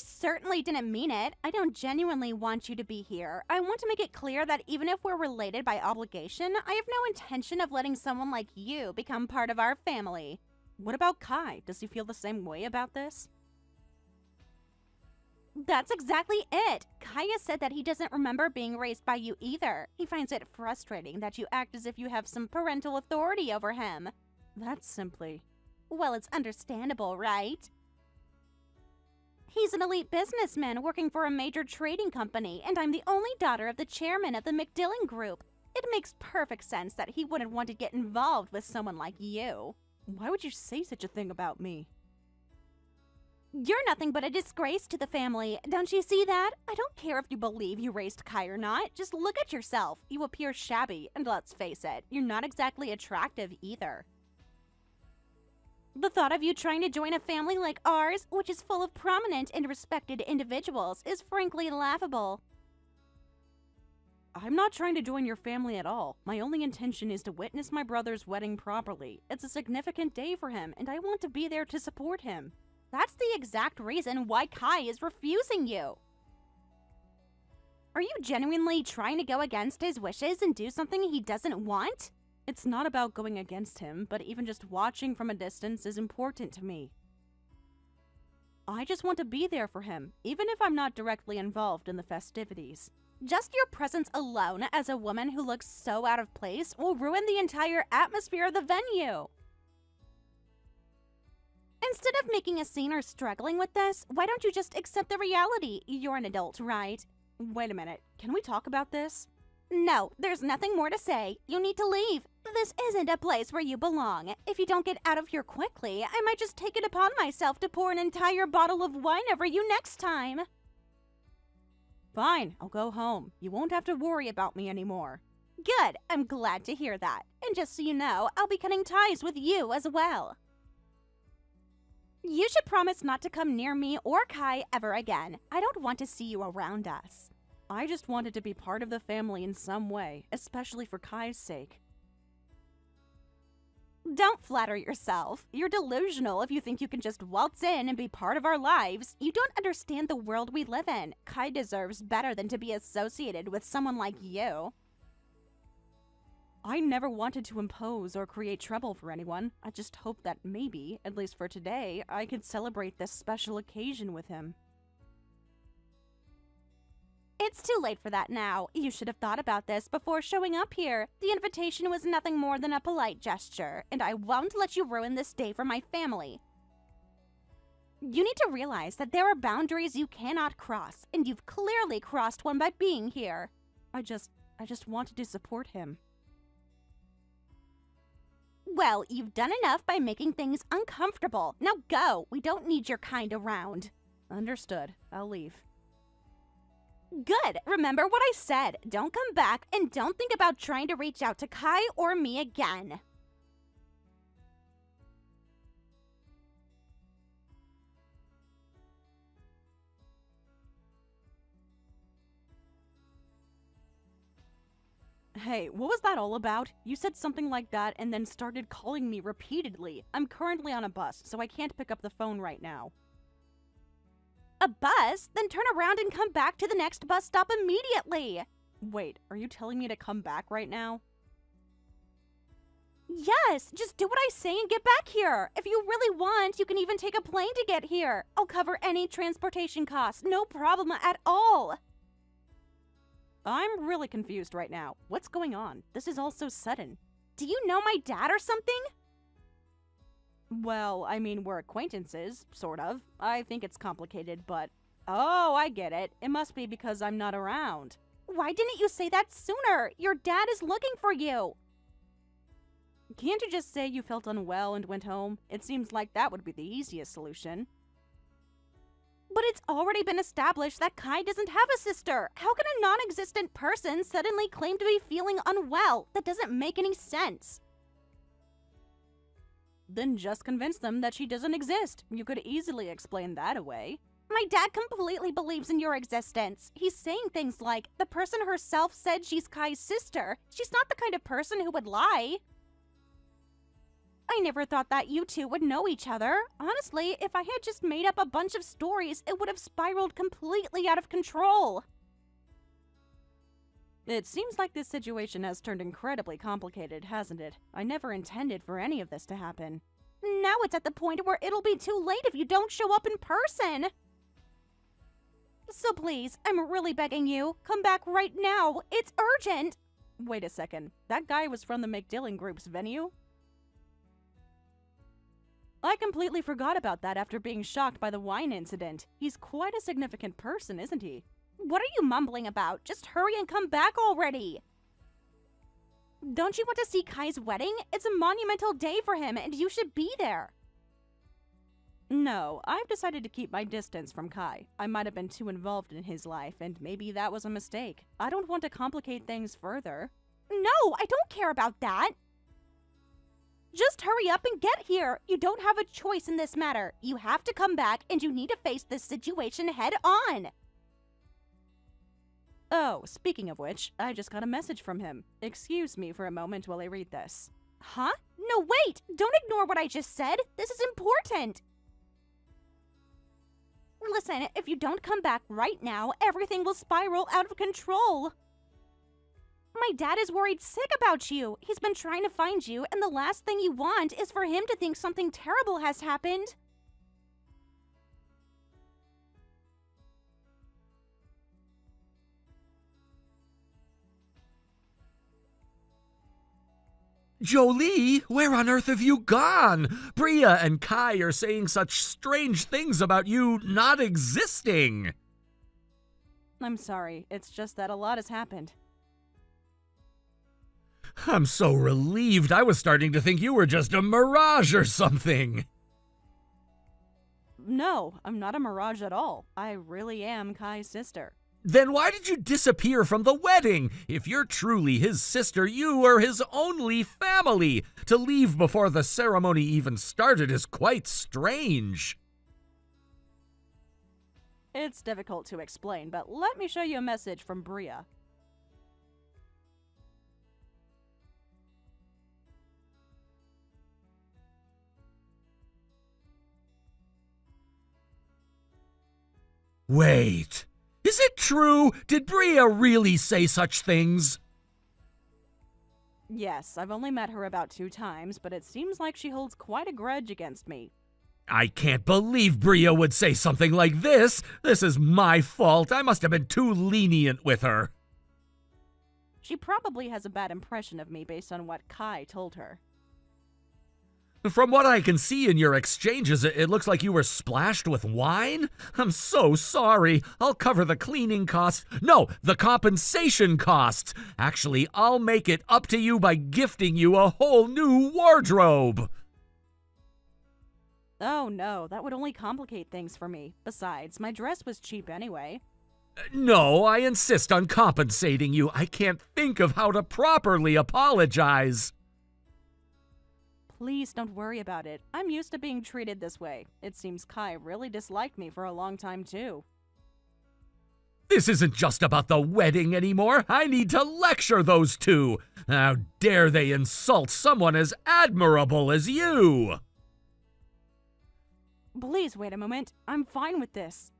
certainly didn't mean it. I don't genuinely want you to be here. I want to make it clear that even if we're related by obligation, I have no intention of letting someone like you become part of our family.
What about Kai? Does he feel the same way about this?
That's exactly it. Kaya said that he doesn't remember being raised by you either. He finds it frustrating that you act as if you have some parental authority over him.
That's simply...
Well, it's understandable, right? He's an elite businessman working for a major trading company, and I'm the only daughter of the chairman of the McDillan Group. It makes perfect sense that he wouldn't want to get involved with someone like you.
Why would you say such a thing about me?
You're nothing but a disgrace to the family. Don't you see that? I don't care if you believe you raised Kai or not. Just look at yourself. You appear shabby, and let's face it, you're not exactly attractive either. The thought of you trying to join a family like ours, which is full of prominent and respected individuals, is frankly laughable.
I'm not trying to join your family at all. My only intention is to witness my brother's wedding properly. It's a significant day for him, and I want to be there to support him.
That's the exact reason why Kai is refusing you. Are you genuinely trying to go against his wishes and do something he doesn't want?
It's not about going against him, but even just watching from a distance is important to me. I just want to be there for him, even if I'm not directly involved in the festivities.
Just your presence alone as a woman who looks so out of place will ruin the entire atmosphere of the venue. Instead of making a scene or struggling with this, why don't you just accept the reality? You're an adult, right?
Wait a minute, can we talk about this?
No, there's nothing more to say. You need to leave. This isn't a place where you belong. If you don't get out of here quickly, I might just take it upon myself to pour an entire bottle of wine over you next time.
Fine, I'll go home. You won't have to worry about me anymore.
Good, I'm glad to hear that. And just so you know, I'll be cutting ties with you as well. You should promise not to come near me or Kai ever again. I don't want to see you around us.
I just wanted to be part of the family in some way, especially for Kai's sake.
Don't flatter yourself. You're delusional if you think you can just waltz in and be part of our lives. You don't understand the world we live in. Kai deserves better than to be associated with someone like you.
I never wanted to impose or create trouble for anyone. I just hoped that maybe, at least for today, I could celebrate this special occasion with him.
It's too late for that now. You should have thought about this before showing up here. The invitation was nothing more than a polite gesture, and I won't let you ruin this day for my family. You need to realize that there are boundaries you cannot cross, and you've clearly crossed one by being here.
I just wanted to support him.
Well, you've done enough by making things uncomfortable. Now go. We don't need your kind around.
Understood. I'll leave.
Good. Remember what I said. Don't come back, and don't think about trying to reach out to Kai or me again.
Hey, what was that all about? You said something like that and then started calling me repeatedly. I'm currently on a bus, so I can't pick up the phone right now.
A bus? Then turn around and come back to the next bus stop immediately.
Wait, are you telling me to come back right now?
Yes, just do what I say and get back here. If you really want, you can even take a plane to get here. I'll cover any transportation costs, no problem at all.
I'm really confused right now. What's going on? This is all so sudden.
Do you know my dad or something?
Well, I mean, we're acquaintances, sort of. I think it's complicated, but... Oh, I get it. It must be because I'm not around.
Why didn't you say that sooner? Your dad is looking for you.
Can't you just say you felt unwell and went home? It seems like that would be the easiest solution.
But it's already been established that Kai doesn't have a sister. How can a non-existent person suddenly claim to be feeling unwell? That doesn't make any sense.
Then just convince them that she doesn't exist. You could easily explain that away.
My dad completely believes in your existence. He's saying things like, the person herself said she's Kai's sister. She's not the kind of person who would lie. I never thought that you two would know each other. Honestly, if I had just made up a bunch of stories, it would have spiraled completely out of control.
It seems like this situation has turned incredibly complicated, hasn't it? I never intended for any of this to happen.
Now it's at the point where it'll be too late if you don't show up in person. So please, I'm really begging you, come back right now. It's urgent.
Wait a second. That guy was from the McDillon Group's venue? I completely forgot about that after being shocked by the wine incident. He's quite a significant person, isn't he?
What are you mumbling about? Just hurry and come back already. Don't you want to see Kai's wedding? It's a monumental day for him, and you should be there.
No, I've decided to keep my distance from Kai. I might have been too involved in his life, and maybe that was a mistake. I don't want to complicate things further.
No, I don't care about that. Just hurry up and get here. You don't have a choice in this matter. You have to come back, and you need to face this situation head on.
Oh, speaking of which, I just got a message from him. Excuse me for a moment while I read this.
Huh? No, wait! Don't ignore what I just said. This is important. Listen, if you don't come back right now, everything will spiral out of control. My dad is worried sick about you. He's been trying to find you, and the last thing you want is for him to think something terrible has happened.
Jolie, where on earth have you gone? Bria and Kai are saying such strange things about you not existing.
I'm sorry, it's just that a lot has happened.
I'm so relieved. I was starting to think you were just a mirage or something.
No, I'm not a mirage at all. I really am Kai's sister.
Then why did you disappear from the wedding? If you're truly his sister, you are his only family. To leave before the ceremony even started is quite strange.
It's difficult to explain, but let me show you a message from Bria.
Wait. Is it true? Did Bria really say such things?
Yes, I've only met her about 2 times, but it seems like she holds quite a grudge against me.
I can't believe Bria would say something like this. This is my fault. I must have been too lenient with her.
She probably has a bad impression of me based on what Kai told her.
From what I can see in your exchanges, it looks like you were splashed with wine. I'm so sorry. I'll cover the cleaning costs. No, the compensation costs. Actually, I'll make it up to you by gifting you a whole new wardrobe.
Oh no, that would only complicate things for me. Besides, my dress was cheap anyway.
No, I insist on compensating you. I can't think of how to properly apologize.
Please don't worry about it. I'm used to being treated this way. It seems Kai really disliked me for a long time too.
This isn't just about the wedding anymore. I need to lecture those two. How dare they insult someone as admirable as you?
Please wait a moment. I'm fine with this.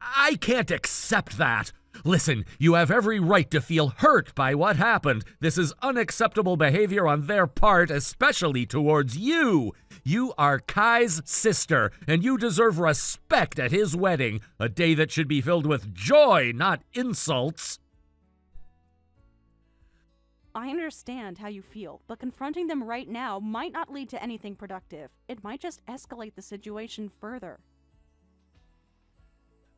I can't accept that. Listen, you have every right to feel hurt by what happened. This is unacceptable behavior on their part, especially towards you. You are Kai's sister, and you deserve respect at his wedding, a day that should be filled with joy, not insults.
I understand how you feel, but confronting them right now might not lead to anything productive. It might just escalate the situation further.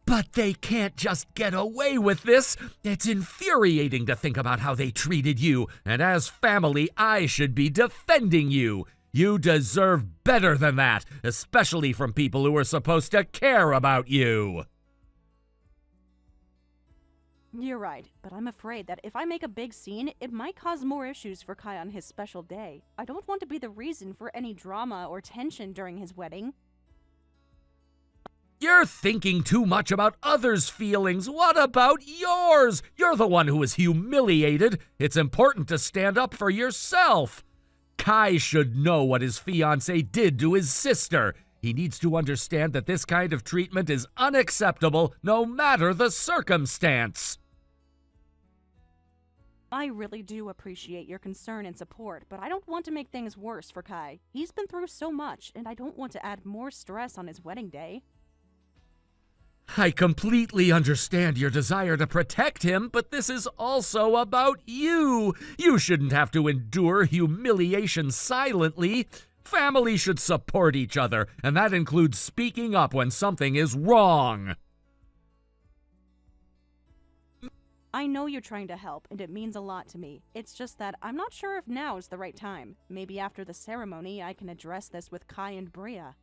But they can't just get away with this. It's infuriating to think about how they treated you, and as family, I should be defending you. You deserve better than that, especially from people who are supposed to care about you.
You're right, but I'm afraid that if I make a big scene, it might cause more issues for Kai on his special day. I don't want to be the reason for any drama or tension during his wedding.
You're thinking too much about others' feelings. What about yours? You're the one who was humiliated. It's important to stand up for yourself. Kai should know what his fiancée did to his sister. He needs to understand that this kind of treatment is unacceptable no matter the circumstance.
I really do appreciate your concern and support, but I don't want to make things worse for Kai. He's been through so much, and I don't want to add more stress on his wedding day.
I completely understand your desire to protect him, but this is also about you. You shouldn't have to endure humiliation silently. Families should support each other, and that includes speaking up when something is wrong.
I know you're trying to help, and it means a lot to me. It's just that I'm not sure if now is the right time. Maybe after the ceremony, I can address this with Kai and Bria.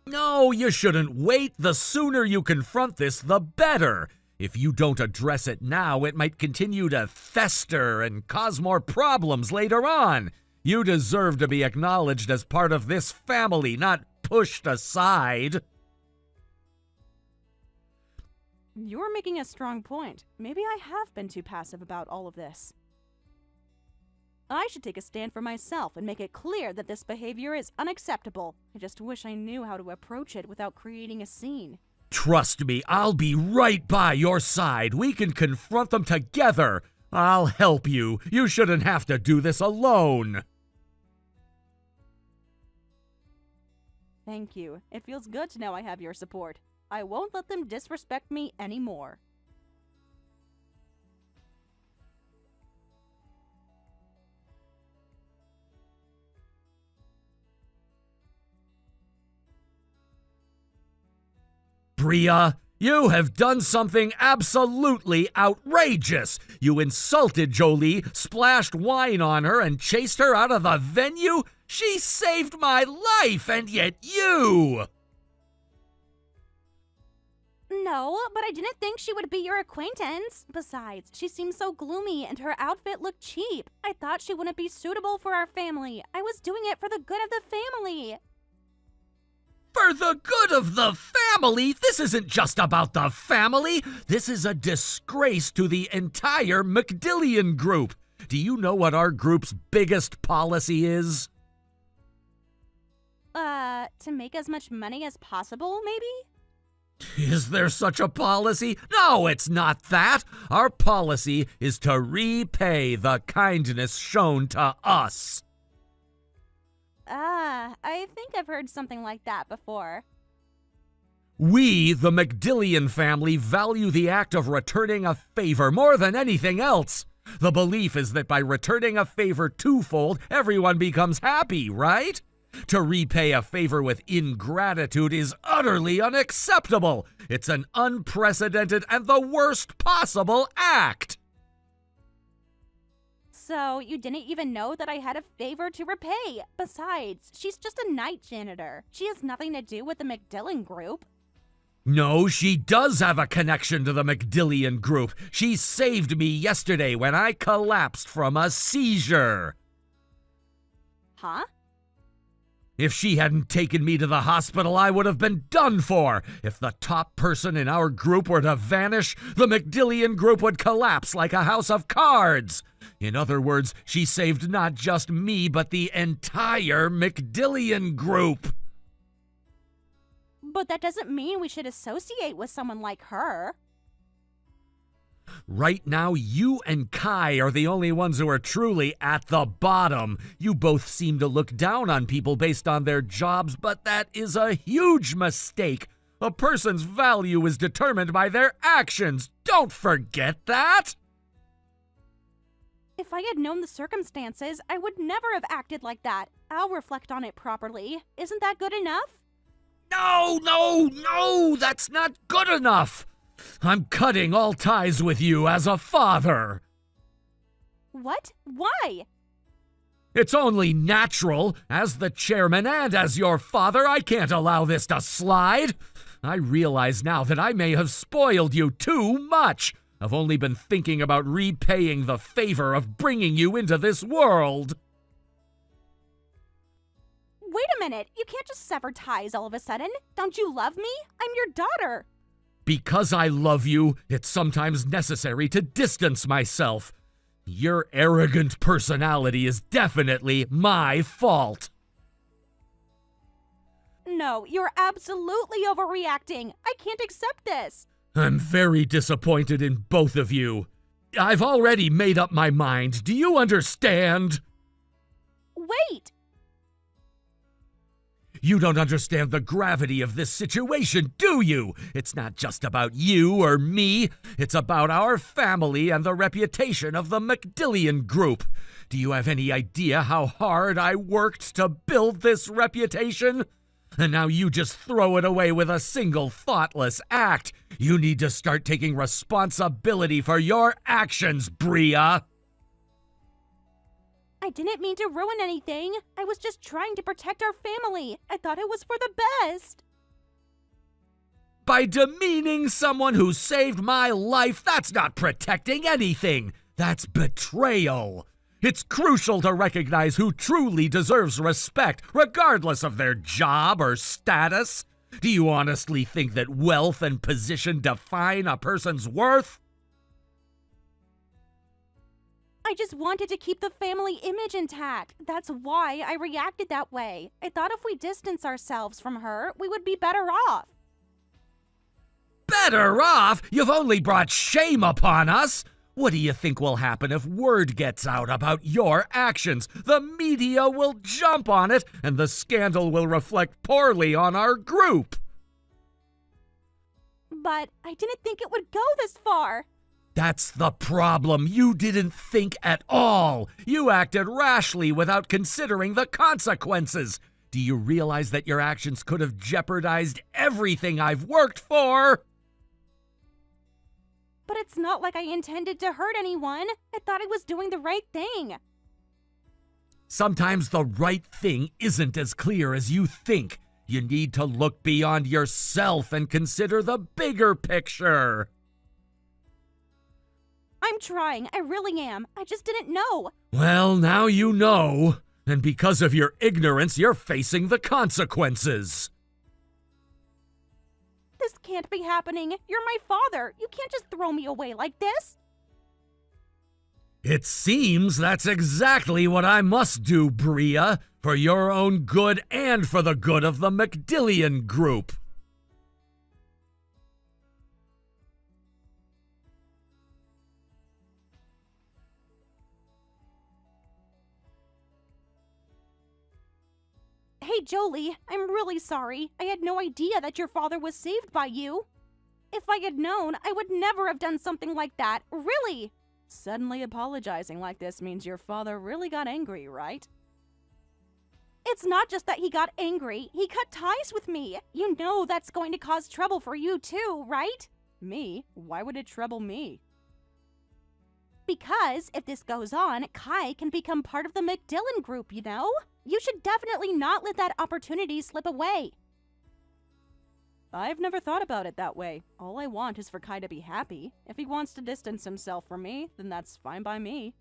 No, you shouldn't wait. The sooner you confront this, the better. If you don't address it now, it might continue to fester and cause more problems later on. You deserve to be acknowledged as part of this family, not pushed aside.
You're making a strong point. Maybe I have been too passive about all of this. I should take a stand for myself and make it clear that this behavior is unacceptable. I just wish I knew how to approach it without creating a scene.
Trust me, I'll be right by your side. We can confront them together. I'll help you. You shouldn't have to do this alone.
Thank you. It feels good to know I have your support. I won't let them disrespect me anymore.
Bria, you have done something absolutely outrageous. You insulted Jolie, splashed wine on her, and chased her out of the venue? She saved my life, and yet you...
No, but I didn't think she would be your acquaintance. Besides, she seemed so gloomy and her outfit looked cheap. I thought she wouldn't be suitable for our family. I was doing it for the good of the family.
For the good of the family? This isn't just about the family. This is a disgrace to the entire McDillion group. Do you know what our group's biggest policy is?
To make as much money as possible, maybe?
Is there such a policy? No, it's not that. Our policy is to repay the kindness shown to us.
I think I've heard something like that before.
We, the McDillion family, value the act of returning a favor more than anything else. The belief is that by returning a favor twofold, everyone becomes happy, right? To repay a favor with ingratitude is utterly unacceptable. It's an unprecedented and the worst possible act.
So, you didn't even know that I had a favor to repay. Besides, she's just a night janitor. She has nothing to do with the McDillion group.
No, she does have a connection to the McDillion group. She saved me yesterday when I collapsed from a seizure.
Huh?
If she hadn't taken me to the hospital, I would have been done for. If the top person in our group were to vanish, the McDillion group would collapse like a house of cards. In other words, she saved not just me, but the entire McDillion group.
But that doesn't mean we should associate with someone like her.
Right now, you and Kai are the only ones who are truly at the bottom. You both seem to look down on people based on their jobs, but that is a huge mistake. A person's value is determined by their actions. Don't forget that.
If I had known the circumstances, I would never have acted like that. I'll reflect on it properly. Isn't that good enough?
No, that's not good enough. I'm cutting all ties with you as a father.
What? Why?
It's only natural. As the chairman and as your father, I can't allow this to slide. I realize now that I may have spoiled you too much. I've only been thinking about repaying the favor of bringing you into this world.
Wait a minute. You can't just sever ties all of a sudden. Don't you love me? I'm your daughter.
Because I love you, it's sometimes necessary to distance myself. Your arrogant personality is definitely my fault.
No, you're absolutely overreacting. I can't accept this.
I'm very disappointed in both of you. I've already made up my mind. Do you understand?
Wait!
You don't understand the gravity of this situation, do you? It's not just about you or me. It's about our family and the reputation of the MacDillion Group. Do you have any idea how hard I worked to build this reputation? And now you just throw it away with a single thoughtless act. You need to start taking responsibility for your actions, Bria.
I didn't mean to ruin anything. I was just trying to protect our family. I thought it was for the best.
By demeaning someone who saved my life, that's not protecting anything. That's betrayal. It's crucial to recognize who truly deserves respect, regardless of their job or status. Do you honestly think that wealth and position define a person's worth?
I just wanted to keep the family image intact. That's why I reacted that way. I thought if we distance ourselves from her, we would be better off.
Better off? You've only brought shame upon us. What do you think will happen if word gets out about your actions? The media will jump on it, and the scandal will reflect poorly on our group.
But I didn't think it would go this far.
That's the problem. You didn't think at all. You acted rashly without considering the consequences. Do you realize that your actions could have jeopardized everything I've worked for?
But it's not like I intended to hurt anyone. I thought I was doing the right thing.
Sometimes the right thing isn't as clear as you think. You need to look beyond yourself and consider the bigger picture.
I'm trying. I really am. I just didn't know.
Well, now you know. And because of your ignorance, you're facing the consequences.
This can't be happening. You're my father. You can't just throw me away like this.
It seems that's exactly what I must do, Bria, for your own good and for the good of the MacDillion Group.
Hey, Jolie, I'm really sorry. I had no idea that your father was saved by you. If I had known, I would never have done something like that. Really.
Suddenly apologizing like this means your father really got angry, right?
It's not just that he got angry. He cut ties with me. You know that's going to cause trouble for you too, right?
Me? Why would it trouble me?
Because if this goes on, Kai can become part of the MacDillion Group, you know? You should definitely not let that opportunity slip away.
I've never thought about it that way. All I want is for Kai to be happy. If he wants to distance himself from me, then that's fine by me.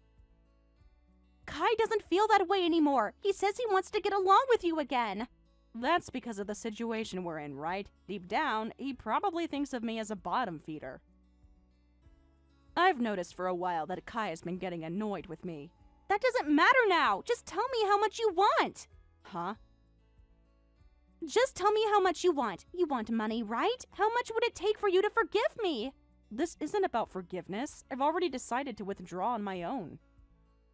Kai doesn't feel that way anymore. He says he wants to get along with you again.
That's because of the situation we're in, right? Deep down, he probably thinks of me as a bottom feeder. I've noticed for a while that Kai has been getting annoyed with me.
That doesn't matter now. Just tell me how much you want.
Huh?
Just tell me how much you want. You want money, right? How much would it take for you to forgive me?
This isn't about forgiveness. I've already decided to withdraw on my own.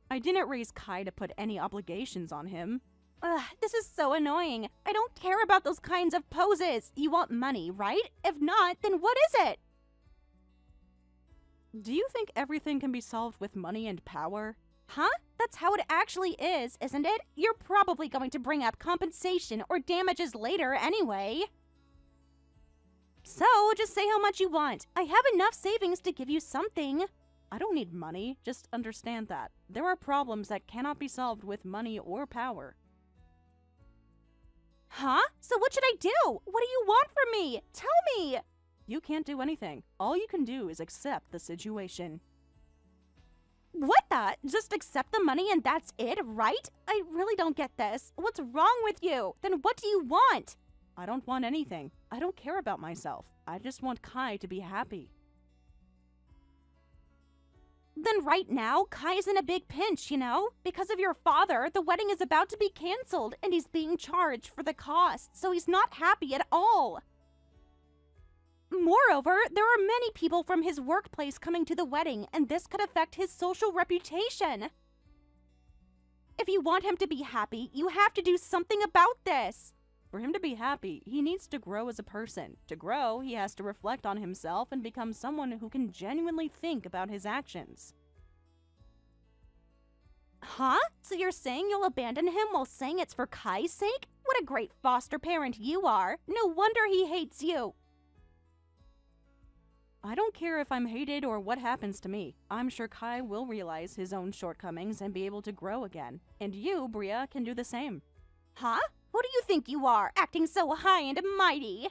I didn't raise Kai to put any obligations on him.
Ugh, this is so annoying. I don't care about those kinds of poses. You want money, right? If not, then what is it?
Do you think everything can be solved with money and power?
Huh? That's how it actually is, isn't it? You're probably going to bring up compensation or damages later anyway. So, just say how much you want. I have enough savings to give you something.
I don't need money, just understand that. There are problems that cannot be solved with money or power.
Huh? So what should I do? What do you want from me? Tell me!
You can't do anything. All you can do is accept the situation.
What the? Just accept the money and that's it, right? I really don't get this. What's wrong with you? Then what do you want?
I don't want anything. I don't care about myself. I just want Kai to be happy.
Then right now, Kai's in a big pinch, you know? Because of your father, the wedding is about to be canceled and he's being charged for the cost, so he's not happy at all. Moreover, there are many people from his workplace coming to the wedding, and this could affect his social reputation. If you want him to be happy, you have to do something about this.
For him to be happy, he needs to grow as a person. To grow, he has to reflect on himself and become someone who can genuinely think about his actions.
Huh? So you're saying you'll abandon him while saying it's for Kai's sake? What a great foster parent you are. No wonder he hates you.
I don't care if I'm hated or what happens to me. I'm sure Kai will realize his own shortcomings and be able to grow again. And you, Bria, can do the same.
Huh? Who do you think you are, acting so high and mighty?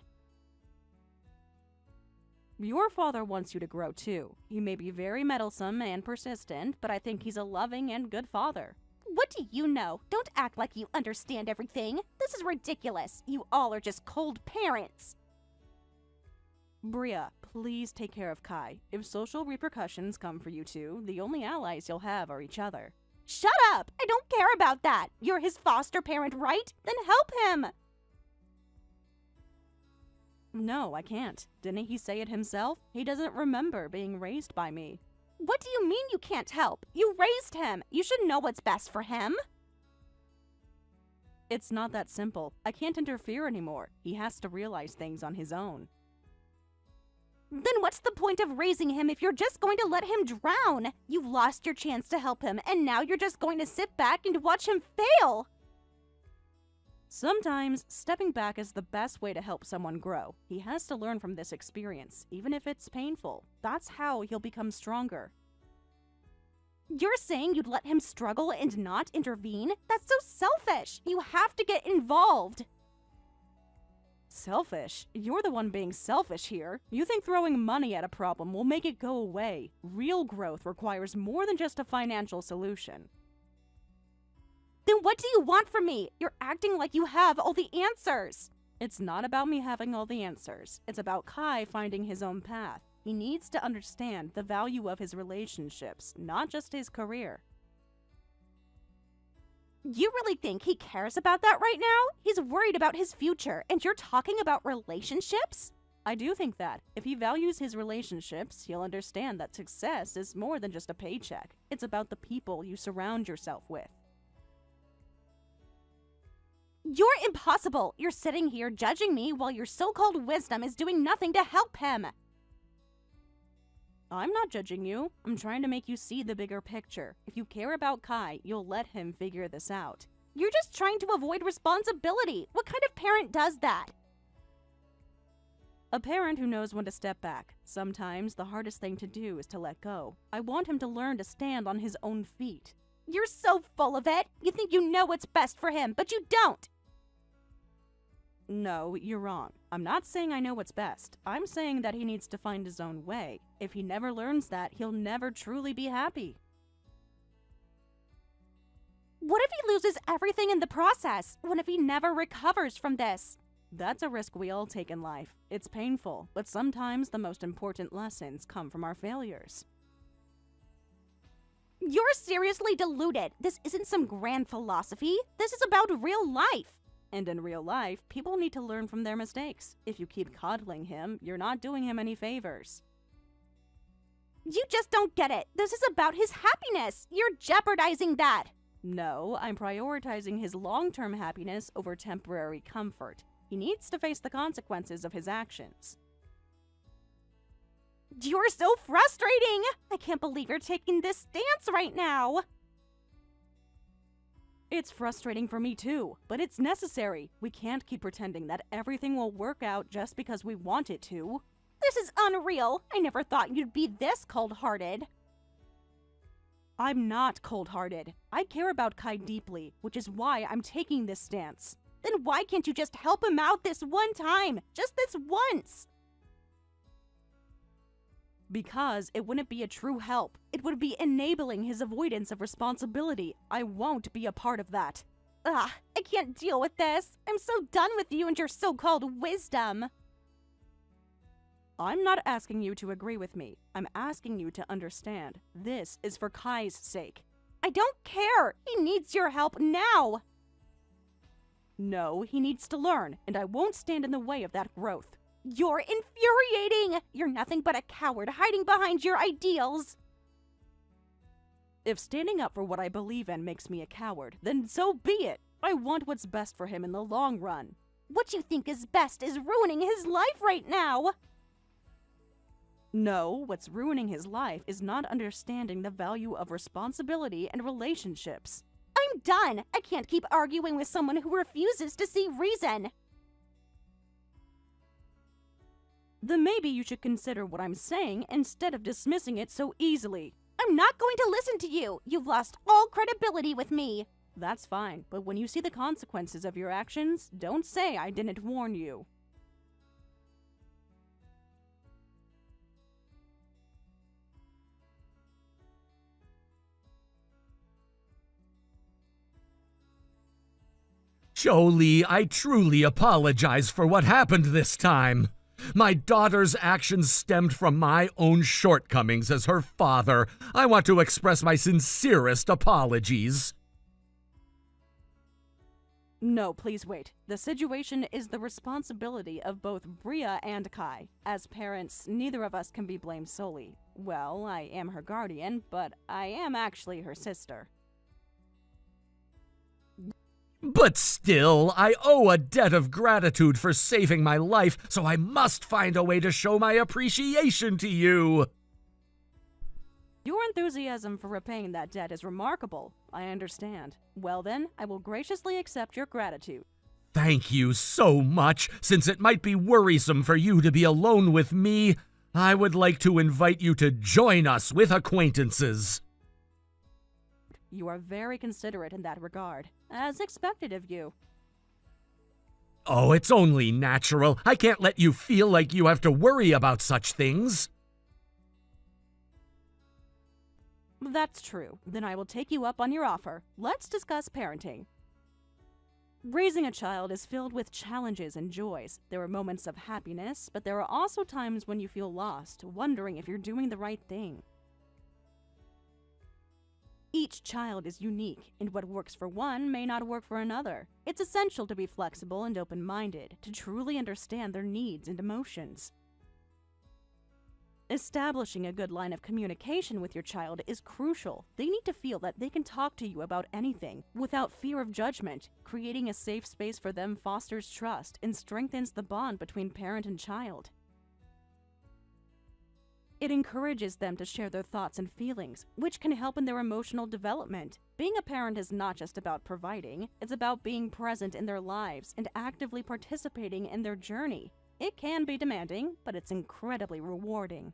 Your father wants you to grow too. He may be very meddlesome and persistent, but I think he's a loving and good father.
What do you know? Don't act like you understand everything. This is ridiculous. You all are just cold parents.
Bria, please take care of Kai. If social repercussions come for you two, the only allies you'll have are each other.
Shut up! I don't care about that. You're his foster parent, right? Then help him.
No, I can't. Didn't he say it himself? He doesn't remember being raised by me.
What do you mean you can't help? You raised him. You should know what's best for him.
It's not that simple. I can't interfere anymore. He has to realize things on his own.
Then what's the point of raising him if you're just going to let him drown? You've lost your chance to help him, and now you're just going to sit back and watch him fail.
Sometimes, stepping back is the best way to help someone grow. He has to learn from this experience, even if it's painful. That's how he'll become stronger.
You're saying you'd let him struggle and not intervene? That's so selfish. You have to get involved.
Selfish? You're the one being selfish here. You think throwing money at a problem will make it go away. Real growth requires more than just a financial solution.
Then what do you want from me? You're acting like you have all the answers.
It's not about me having all the answers. It's about Kai finding his own path. He needs to understand the value of his relationships, not just his career.
You really think he cares about that right now? He's worried about his future, and you're talking about relationships?
I do think that. If he values his relationships, he'll understand that success is more than just a paycheck. It's about the people you surround yourself with.
You're impossible. You're sitting here judging me while your so-called wisdom is doing nothing to help him.
I'm not judging you. I'm trying to make you see the bigger picture. If you care about Kai, you'll let him figure this out.
You're just trying to avoid responsibility. What kind of parent does that?
A parent who knows when to step back. Sometimes the hardest thing to do is to let go. I want him to learn to stand on his own feet.
You're so full of it. You think you know what's best for him, but you don't.
No, you're wrong. I'm not saying I know what's best. I'm saying that he needs to find his own way. If he never learns that, he'll never truly be happy.
What if he loses everything in the process? What if he never recovers from this?
That's a risk we all take in life. It's painful, but sometimes the most important lessons come from our failures.
You're seriously deluded. This isn't some grand philosophy. This is about real life.
And in real life, people need to learn from their mistakes. If you keep coddling him, you're not doing him any favors.
You just don't get it. This is about his happiness. You're jeopardizing that.
No, I'm prioritizing his long-term happiness over temporary comfort. He needs to face the consequences of his actions.
You're so frustrating. I can't believe you're taking this stance right now.
It's frustrating for me too, but it's necessary. We can't keep pretending that everything will work out just because we want it to.
This is unreal. I never thought you'd be this cold-hearted.
I'm not cold-hearted. I care about Kai deeply, which is why I'm taking this stance.
Then why can't you just help him out this one time? Just this once?
Because it wouldn't be a true help. It would be enabling his avoidance of responsibility. I won't be a part of that.
Ugh, I can't deal with this. I'm so done with you and your so-called wisdom.
I'm not asking you to agree with me. I'm asking you to understand. This is for Kai's sake.
I don't care! He needs your help now!
No, he needs to learn, and I won't stand in the way of that growth.
You're infuriating! You're nothing but a coward hiding behind your ideals!
If standing up for what I believe in makes me a coward, then so be it. I want what's best for him in the long run.
What you think is best is ruining his life right now!
No, what's ruining his life is not understanding the value of responsibility and relationships.
I'm done! I can't keep arguing with someone who refuses to see reason!
Then maybe you should consider what I'm saying instead of dismissing it so easily.
I'm not going to listen to you! You've lost all credibility with me!
That's fine, but when you see the consequences of your actions, don't say I didn't warn you.
Jolie, I truly apologize for what happened this time. My daughter's actions stemmed from my own shortcomings as her father. I want to express my sincerest apologies.
No, please wait. The situation is the responsibility of both Bria and Kai. As parents, neither of us can be blamed solely. Well, I am her guardian, but I am actually her sister.
But still, I owe a debt of gratitude for saving my life, so I must find a way to show my appreciation to you.
Your enthusiasm for repaying that debt is remarkable. I understand. Well then, I will graciously accept your gratitude.
Thank you so much. Since it might be worrisome for you to be alone with me, I would like to invite you to join us with acquaintances.
You are very considerate in that regard, as expected of you.
Oh, it's only natural. I can't let you feel like you have to worry about such things.
That's true. Then I will take you up on your offer. Let's discuss parenting. Raising a child is filled with challenges and joys. There are moments of happiness, but there are also times when you feel lost, wondering if you're doing the right thing. Each child is unique, and what works for one may not work for another. It's essential to be flexible and open-minded, to truly understand their needs and emotions. Establishing a good line of communication with your child is crucial. They need to feel that they can talk to you about anything, without fear of judgment. Creating a safe space for them fosters trust and strengthens the bond between parent and child. It encourages them to share their thoughts and feelings, which can help in their emotional development. Being a parent is not just about providing, it's about being present in their lives and actively participating in their journey. It can be demanding, but it's incredibly rewarding.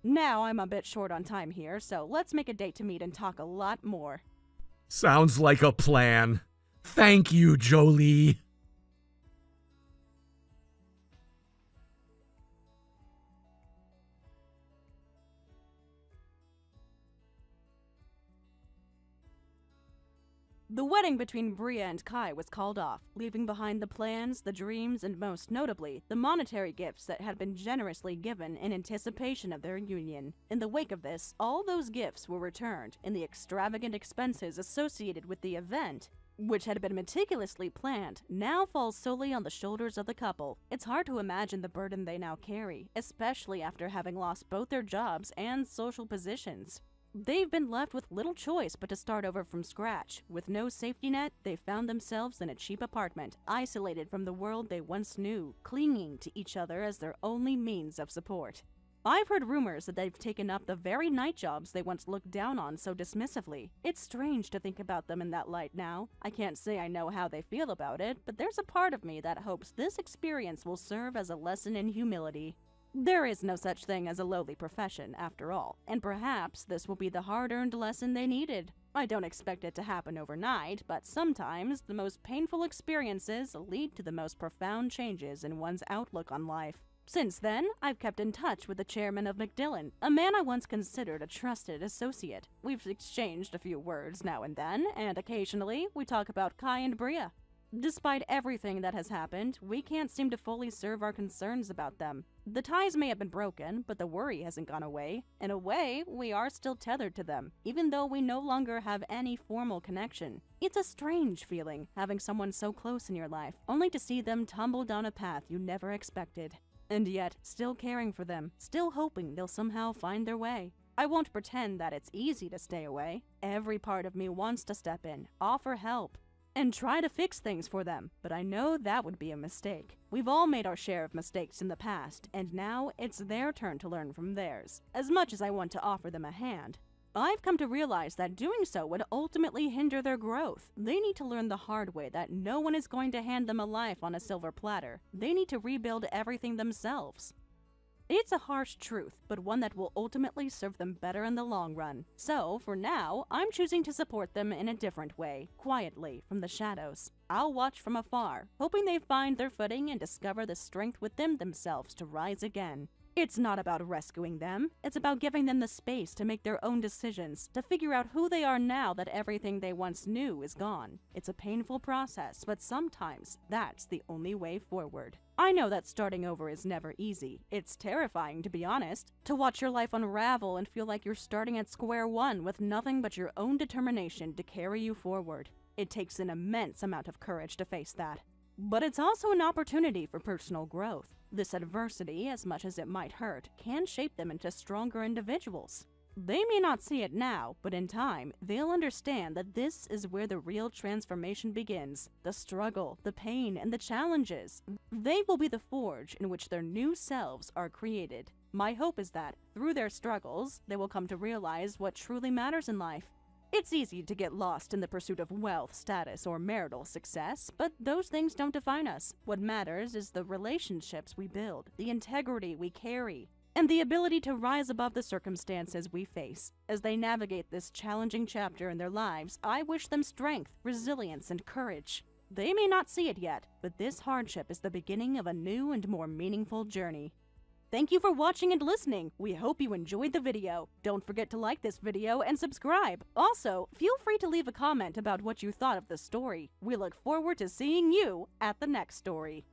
Now I'm a bit short on time here, so let's make a date to meet and talk a lot more.
Sounds like a plan. Thank you, Jolie.
The wedding between Bria and Kai was called off, leaving behind the plans, the dreams, and most notably, the monetary gifts that had been generously given in anticipation of their union. In the wake of this, all those gifts were returned, and the extravagant expenses associated with the event, which had been meticulously planned, now falls solely on the shoulders of the couple. It's hard to imagine the burden they now carry, especially after having lost both their jobs and social positions. They've been left with little choice but to start over from scratch. With no safety net, they found themselves in a cheap apartment, isolated from the world they once knew, clinging to each other as their only means of support. I've heard rumors that they've taken up the very night jobs they once looked down on so dismissively. It's strange to think about them in that light now. I can't say I know how they feel about it, but there's a part of me that hopes this experience will serve as a lesson in humility. There is no such thing as a lowly profession, after all, and perhaps this will be the hard-earned lesson they needed. I don't expect it to happen overnight, but sometimes the most painful experiences lead to the most profound changes in one's outlook on life. Since then, I've kept in touch with the chairman of McDillon, a man I once considered a trusted associate. We've exchanged a few words now and then, and occasionally we talk about Kai and Bria. Despite everything that has happened, we can't seem to fully serve our concerns about them. The ties may have been broken, but the worry hasn't gone away. In a way, we are still tethered to them, even though we no longer have any formal connection. It's a strange feeling, having someone so close in your life, only to see them tumble down a path you never expected. And yet, still caring for them, still hoping they'll somehow find their way. I won't pretend that it's easy to stay away. Every part of me wants to step in, offer help, and try to fix things for them, but I know that would be a mistake. We've all made our share of mistakes in the past, and now it's their turn to learn from theirs. As much as I want to offer them a hand, I've come to realize that doing so would ultimately hinder their growth. They need to learn the hard way that no one is going to hand them a life on a silver platter. They need to rebuild everything themselves. It's a harsh truth, but one that will ultimately serve them better in the long run. So, for now, I'm choosing to support them in a different way, quietly, from the shadows. I'll watch from afar, hoping they find their footing and discover the strength within themselves to rise again. It's not about rescuing them, it's about giving them the space to make their own decisions, to figure out who they are now that everything they once knew is gone. It's a painful process, but sometimes that's the only way forward. I know that starting over is never easy. It's terrifying, to be honest, to watch your life unravel and feel like you're starting at square one with nothing but your own determination to carry you forward. It takes an immense amount of courage to face that. But it's also an opportunity for personal growth. This adversity, as much as it might hurt, can shape them into stronger individuals. They may not see it now, but in time, they'll understand that this is where the real transformation begins. The struggle, the pain, and the challenges. They will be the forge in which their new selves are created. My hope is that, through their struggles, they will come to realize what truly matters in life. It's easy to get lost in the pursuit of wealth, status, or marital success, but those things don't define us. What matters is the relationships we build, the integrity we carry, and the ability to rise above the circumstances we face. As they navigate this challenging chapter in their lives, I wish them strength, resilience, and courage. They may not see it yet, but this hardship is the beginning of a new and more meaningful journey. Thank you for watching and listening. We hope you enjoyed the video. Don't forget to like this video and subscribe. Also, feel free to leave a comment about what you thought of the story. We look forward to seeing you at the next story.